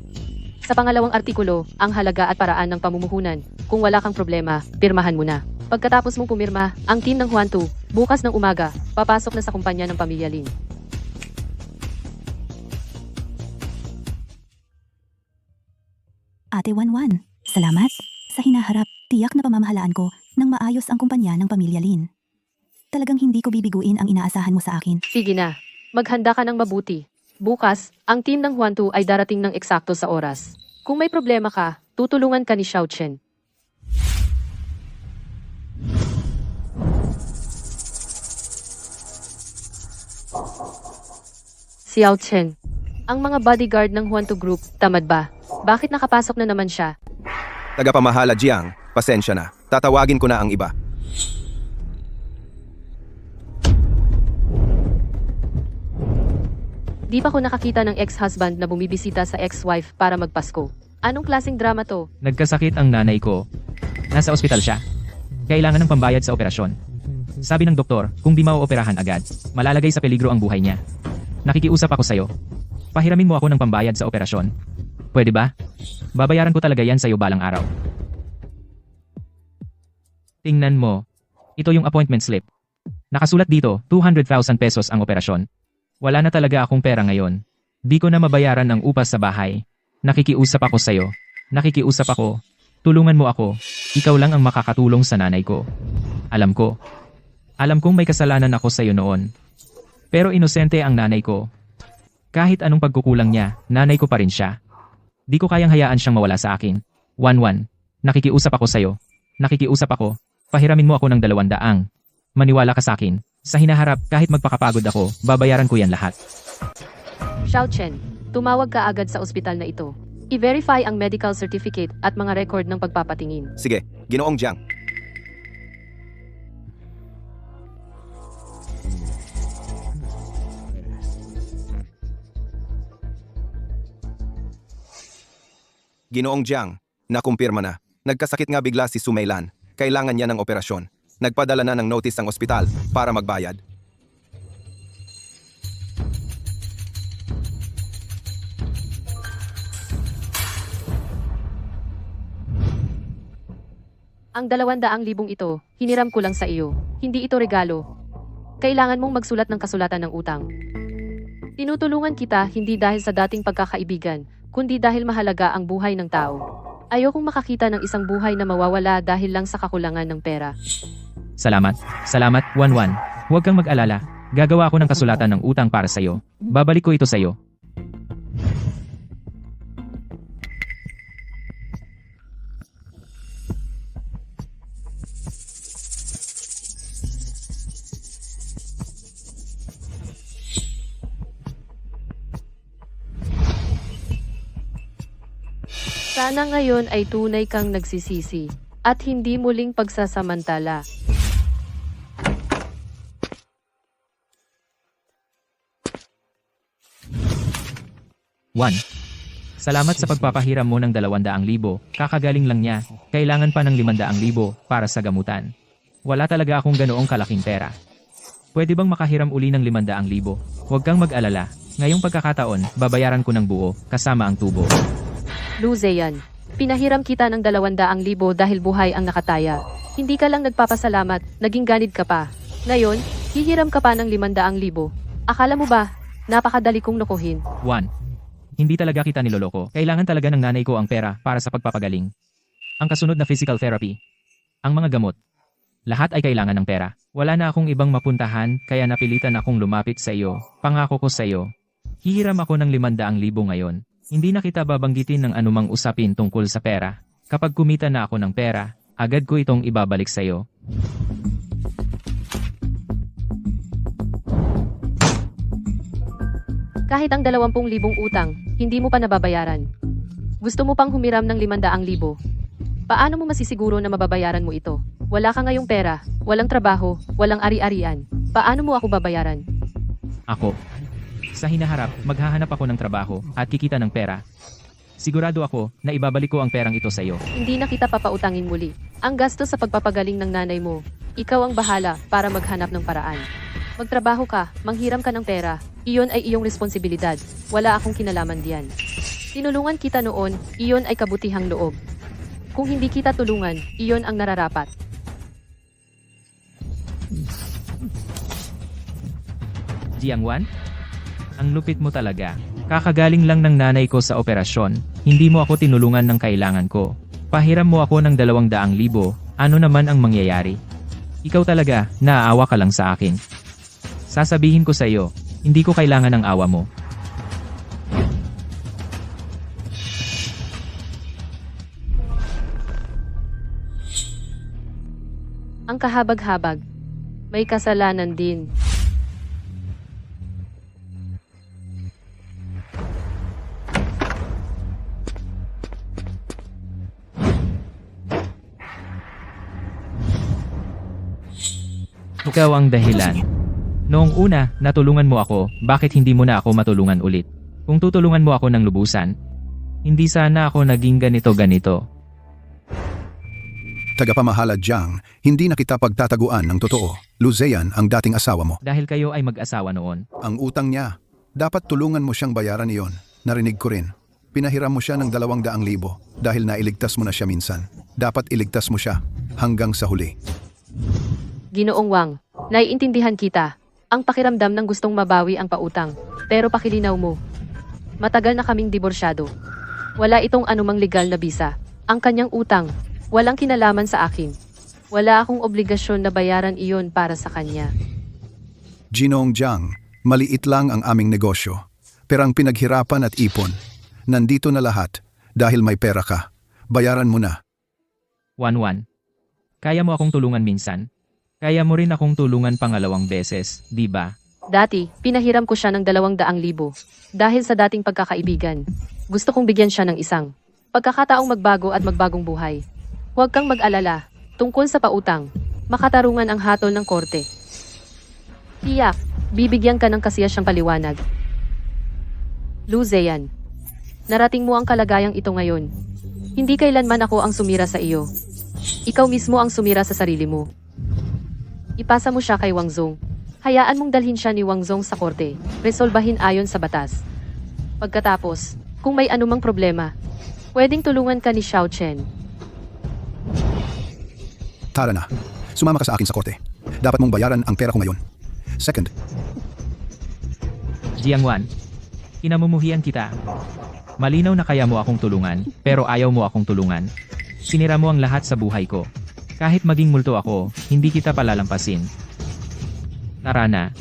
Sa pangalawang artikulo, ang halaga at paraan ng pamumuhunan. Kung wala kang problema, pirmahan mo na. Pagkatapos mong pumirma, ang team ng Juan 2, bukas ng umaga, papasok na sa kumpanya ng Pamilya Lin. Ate Wanwan, salamat. Sa hinaharap, tiyak na pamamahalaan ko nang maayos ang kumpanya ng Pamilya Lin. Talagang hindi ko bibiguin ang inaasahan mo sa akin. Sige na, maghanda ka ng mabuti. Bukas, ang team ng Juan 2 ay darating ng eksakto sa oras. Kung may problema ka, tutulungan ka ni Xiao Chen. Xiao Chen. Ang mga bodyguard ng Juan 2 Group, tamad ba? Bakit nakapasok na naman siya? tagapamahala Jiang, pasensya na. Tatawagin ko na ang iba. Di pa ko nakakita ng ex-husband na bumibisita sa ex-wife para magpasko. Anong klaseng drama to? Nagkasakit ang nanay ko. Nasa ospital siya. Kailangan ng pambayad sa operasyon. Sabi ng doktor, kung di mauoperahan agad, malalagay sa peligro ang buhay niya. Nakikiusap ako sa'yo. Pahiramin mo ako ng pambayad sa operasyon. Pwede ba? Babayaran ko talaga yan sa'yo balang araw. Tingnan mo. Ito yung appointment slip. Nakasulat dito, 200,000 pesos ang operasyon. Wala na talaga akong pera ngayon. Di ko na mabayaran ang upas sa bahay. Nakikiusap ako sa'yo. Nakikiusap ako. Tulungan mo ako. Ikaw lang ang makakatulong sa nanay ko. Alam ko. Alam kong may kasalanan ako sa'yo noon. Pero inosente ang nanay ko. Kahit anong pagkukulang niya, nanay ko pa rin siya. Di ko kayang hayaan siyang mawala sa akin. 1-1. Nakikiusap ako sa'yo. Nakikiusap ako. Pahiramin mo ako ng 200. Maniwala ka sa akin. Sa hinaharap, kahit magpakapagod ako, babayaran ko yan lahat. Xiao Chen, tumawag ka agad sa ospital na ito. I-verify ang medical certificate at mga record ng pagpapatingin. Sige, Ginoong Jiang. Ginoong Jiang, nakumpirma na. Nagkasakit nga bigla si Sumeilan. Kailangan niya ng operasyon. Nagpadala na ng notice ang ospital para magbayad. Ang 200,000 ito, hiniram ko lang sa iyo. Hindi ito regalo. Kailangan mong magsulat ng kasulatan ng utang. Tinutulungan kita hindi dahil sa dating pagkakaibigan, kundi dahil mahalaga ang buhay ng tao. Ayokong makakita ng isang buhay na mawawala dahil lang sa kakulangan ng pera. Salamat. Salamat, 1-1. Huwag kang mag-alala. Gagawa ako ng kasulatan ng utang para sa'yo. Babalik ko ito sa'yo. Sana ngayon ay tunay kang nagsisisi at hindi muling pagsasamantala. One. Salamat sa pagpapahiram mo ng 200,000. Kakagaling lang niya. Kailangan pa ng 500,000 para sa gamutan. Wala talaga akong ganoong kalaking pera. Pwede bang makahiram uli ng 500,000? Huwag kang mag-alala. Ngayong pagkakataon, babayaran ko ng buo, kasama ang tubo. Lu Zeyan, pinahiram kita ng 200,000 dahil buhay ang nakataya. Hindi ka lang nagpapasalamat, naging ganid ka pa. Ngayon, hihiram ka pa ng 500,000. Akala mo ba, napakadali kong nukuhin? 1. Hindi talaga kita niloloko. Kailangan talaga ng nanay ko ang pera para sa pagpapagaling. Ang kasunod na physical therapy. Ang mga gamot. Lahat ay kailangan ng pera. Wala na akong ibang mapuntahan, kaya napilitan akong lumapit sa iyo. Pangako ko sa iyo. Hihiram ako ng 500,000 ngayon. Hindi na kita babanggitin ng anumang usapin tungkol sa pera. Kapag kumita na ako ng pera, agad ko itong ibabalik sa iyo. Kahit ang 20,000 utang, hindi mo pa nababayaran. Gusto mo pang humiram ng 500,000. Paano mo masisiguro na mababayaran mo ito? Wala ka ngayong pera, walang trabaho, walang ari-arian. Paano mo ako babayaran? Ako. Sa hinaharap, maghahanap ako ng trabaho at kikita ng pera. Sigurado ako na ibabalik ko ang perang ito sa iyo. Hindi na kita papautangin muli. Ang gasto sa pagpapagaling ng nanay mo, ikaw ang bahala para maghanap ng paraan. Magtrabaho ka, manghiram ka ng pera, iyon ay iyong responsibilidad. Wala akong kinalaman diyan. Tinulungan kita noon, iyon ay kabutihang loob. Kung hindi kita tulungan, iyon ang nararapat. Jiangwan? Ang lupit mo talaga. Kakagaling lang ng nanay ko sa operasyon, hindi mo ako tinulungan ng kailangan ko. Pahiram mo ako ng 200,000, ano naman ang mangyayari? Ikaw talaga, naaawa ka lang sa akin. Sasabihin ko sa iyo, hindi ko kailangan ng awa mo. Ang kahabag-habag, may kasalanan din. Ikaw ang dahilan. Noong una, natulungan mo ako, bakit hindi mo na ako matulungan ulit? Kung tutulungan mo ako ng lubusan, hindi sana ako naging ganito-ganito. Tagapamahala Jiang, hindi na kita pagtataguan ng totoo. Lu Zeyan ang dating asawa mo. Dahil kayo ay mag-asawa noon. Ang utang niya, dapat tulungan mo siyang bayaran iyon. Narinig ko rin. Pinahiram mo siya ng 200,000 dahil nailigtas mo na siya minsan. Dapat iligtas mo siya hanggang sa huli. Ginoong Wang, naiintindihan kita. Ang pakiramdam ng gustong mabawi ang pautang. Pero pakilinaw mo. Matagal na kaming diborsyado. Wala itong anumang legal na bisa. Ang kanyang utang, walang kinalaman sa akin. Wala akong obligasyon na bayaran iyon para sa kanya. Ginoong Jiang, maliit lang ang aming negosyo. Pero ang pinaghirapan at ipon, nandito na lahat dahil may pera ka. Bayaran mo na. 1-1. Kaya mo akong tulungan minsan. Kaya mo rin akong tulungan pangalawang beses, di ba? Dati, pinahiram ko siya ng 200,000. Dahil sa dating pagkakaibigan. Gusto kong bigyan siya ng isang pagkakataong magbago at magbagong buhay. Huwag kang mag-alala. Tungkol sa pautang, makatarungan ang hatol ng korte. Tiyak, bibigyan ka ng kasiyasyang paliwanag. Luzeyan, narating mo ang kalagayang ito ngayon. Hindi kailanman ako ang sumira sa iyo. Ikaw mismo ang sumira sa sarili mo. Ipasa mo siya kay Wang Zong. Hayaan mong dalhin siya ni Wang Zong sa korte. Resolbahin ayon sa batas. Pagkatapos, kung may anumang problema, pwedeng tulungan ka ni Xiao Chen. Tara na. Sumama ka sa akin sa korte. Dapat mong bayaran ang pera ko ngayon. Second, Jiangwan, kinamumuhian kita. Malinaw na kaya mo akong tulungan, pero ayaw mo akong tulungan. Sinira mo ang lahat sa buhay ko. Kahit maging multo ako, hindi kita palalampasin. Tara na.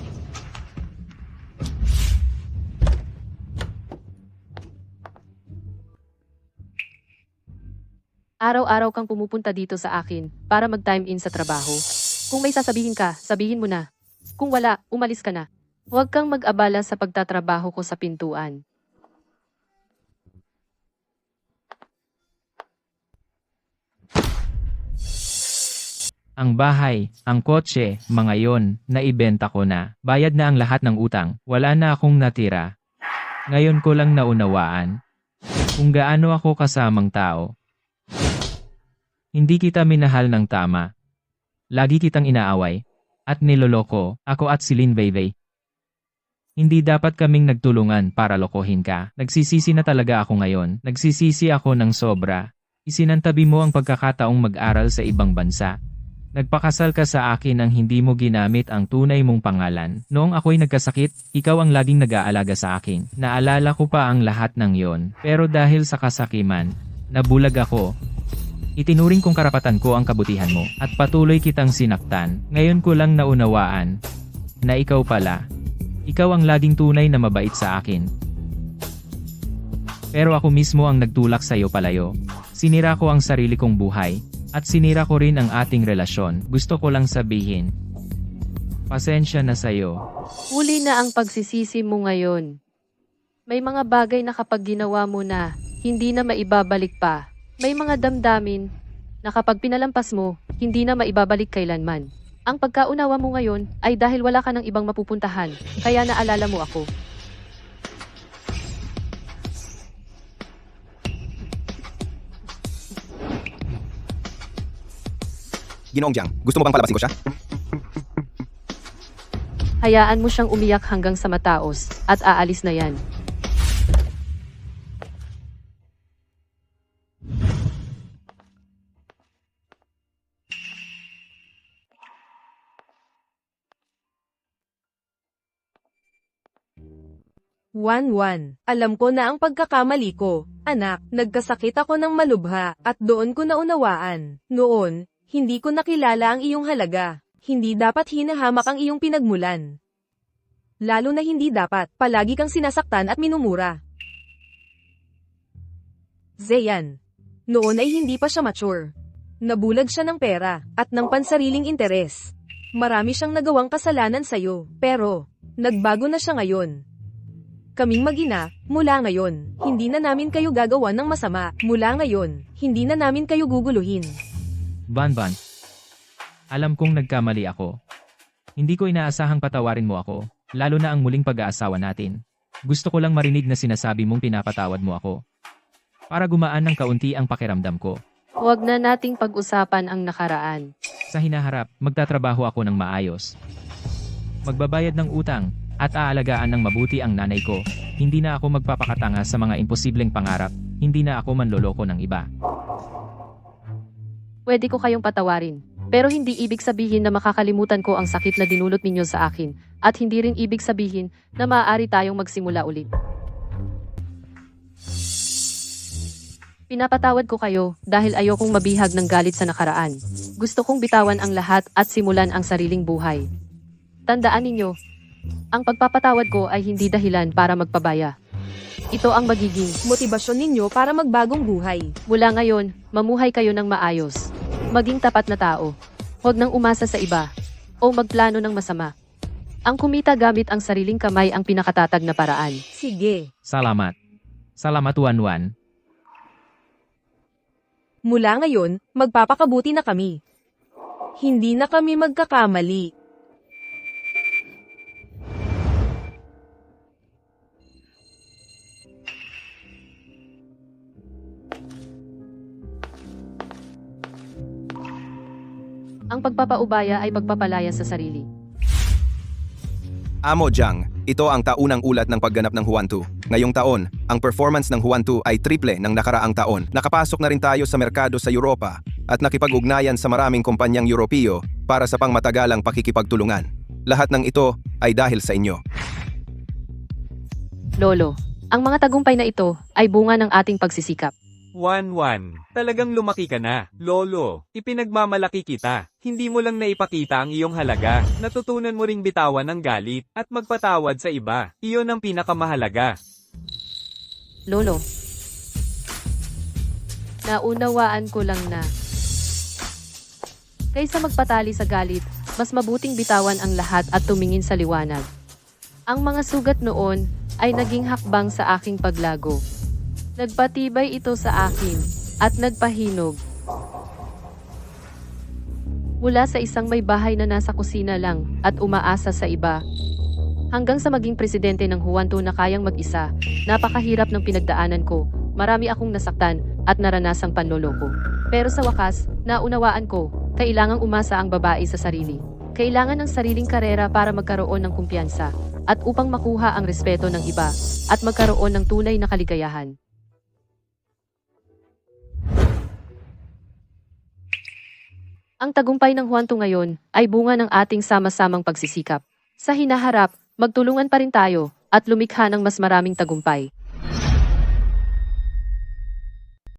Araw-araw kang pumupunta dito sa akin para mag-time in sa trabaho. Kung may sasabihin ka, sabihin mo na. Kung wala, umalis ka na. Huwag kang mag-abala sa pagtatrabaho ko sa pintuan. Ang bahay, ang kotse, mga yon, naibenta ko na. Bayad na ang lahat ng utang. Wala na akong natira. Ngayon ko lang naunawaan kung gaano ako kasamang tao. Hindi kita minahal ng tama. Lagi kitang inaaway. At niloloko, ako at si Lin Weiwei. Hindi dapat kaming nagtulungan para lokohin ka. Nagsisisi na talaga ako ngayon. Nagsisisi ako ng sobra. Isinantabi mo ang pagkakataong mag-aral sa ibang bansa. Nagpakasal ka sa akin nang hindi mo ginamit ang tunay mong pangalan. Noong ako'y nagkasakit, ikaw ang laging nag-aalaga sa akin. Naalala ko pa ang lahat ng yon. Pero dahil sa kasakiman, nabulag ako. Itinuring kong karapatan ko ang kabutihan mo, at patuloy kitang sinaktan. Ngayon ko lang naunawaan na ikaw pala. Ikaw ang laging tunay na mabait sa akin. Pero ako mismo ang nagtulak sa iyo palayo. Sinira ko ang sarili kong buhay, at sinira ko rin ang ating relasyon. Gusto ko lang sabihin, pasensya na sa'yo. Huli na ang pagsisisi mo ngayon. May mga bagay na kapag ginawa mo na, hindi na maibabalik pa. May mga damdamin na kapag pinalampas mo, hindi na maibabalik kailanman. Ang pagkaunawa mo ngayon ay dahil wala ka ng ibang mapupuntahan, kaya naalala mo ako. Ginoong Jiang, gusto mo bang palabasin ko siya? Hayaan mo siyang umiyak hanggang sa mataos, at aalis na yan. Wan. Alam ko na ang pagkakamali ko. Anak, nagkasakit ako ng malubha, at doon ko naunawaan. Noon, hindi ko nakilala ang iyong halaga. Hindi dapat hinahamak ang iyong pinagmulan. Lalo na hindi dapat, palagi kang sinasaktan at minumura. Zeyan. Noon ay hindi pa siya mature. Nabulag siya ng pera, at ng pansariling interes. Marami siyang nagawang kasalanan sa'yo, pero, nagbago na siya ngayon. Kaming mag-ina, mula ngayon, hindi na namin kayo gagawa ng masama. Mula ngayon, hindi na namin kayo guguluhin. Banban, alam kong nagkamali ako. Hindi ko inaasahang patawarin mo ako, lalo na ang muling pag-aasawa natin. Gusto ko lang marinig na sinasabi mong pinapatawad mo ako. Para gumaan ng kaunti ang pakiramdam ko. Huwag na nating pag-usapan ang nakaraan. Sa hinaharap, magtatrabaho ako ng maayos. Magbabayad ng utang, at aalagaan ng mabuti ang nanay ko. Hindi na ako magpapakatanga sa mga imposibleng pangarap. Hindi na ako manloloko ng iba. Pwede ko kayong patawarin. Pero hindi ibig sabihin na makakalimutan ko ang sakit na dinulot ninyo sa akin. At hindi rin ibig sabihin na maaari tayong magsimula ulit. Pinapatawad ko kayo dahil ayokong mabihag ng galit sa nakaraan. Gusto kong bitawan ang lahat at simulan ang sariling buhay. Tandaan ninyo, Ang pagpapatawad ko ay hindi dahilan para magpabaya. Ito ang magiging Motibasyon ninyo para magbagong buhay. mula ngayon, mamuhay kayo ng maayos. Maging tapat na tao. Huwag nang umasa sa iba. O magplano ng masama. Ang kumita gamit ang sariling kamay ang pinakatatag na paraan. Sige. Salamat. Salamat Wanwan. Mula ngayon, magpapakabuti na kami. Hindi na kami magkakamali. Ang pagpapaubaya ay pagpapalaya sa sarili. Amo Jiang, ito ang taunang ulat ng pagganap ng Huan 2. Ngayong taon, ang performance ng Huan 2 ay triple ng nakaraang taon. Nakapasok na rin tayo sa merkado sa Europa at nakipag-ugnayan sa maraming kumpanyang Europeo para sa pangmatagalang pakikipagtulungan. Lahat ng ito ay dahil sa inyo. Lolo, ang mga tagumpay na ito ay bunga ng ating pagsisikap. Wanwan, talagang lumaki ka na. Lolo, ipinagmamalaki kita. Hindi mo lang naipakita ang iyong halaga. Natutunan mo ring bitawan ng galit at magpatawad sa iba. Iyon ang pinakamahalaga. Lolo, naunawaan ko lang na kaysa magpatali sa galit, mas mabuting bitawan ang lahat at tumingin sa liwanag. Ang mga sugat noon ay naging hakbang sa aking paglago. Nagpatibay ito sa akin at nagpahinog. Mula sa isang may bahay na nasa kusina lang at umaasa sa iba, hanggang sa maging presidente ng Huan 2 na kayang mag-isa, napakahirap ng pinagdaanan ko, marami akong nasaktan at naranasang panloloko. Pero sa wakas, naunawaan ko, kailangang umasa ang babae sa sarili. Kailangan ng sariling karera para magkaroon ng kumpiyansa at upang makuha ang respeto ng iba at magkaroon ng tunay na kaligayahan. Ang tagumpay ng Huan 2 ngayon ay bunga ng ating sama-samang pagsisikap. Sa hinaharap, magtulungan pa rin tayo at lumikha ng mas maraming tagumpay.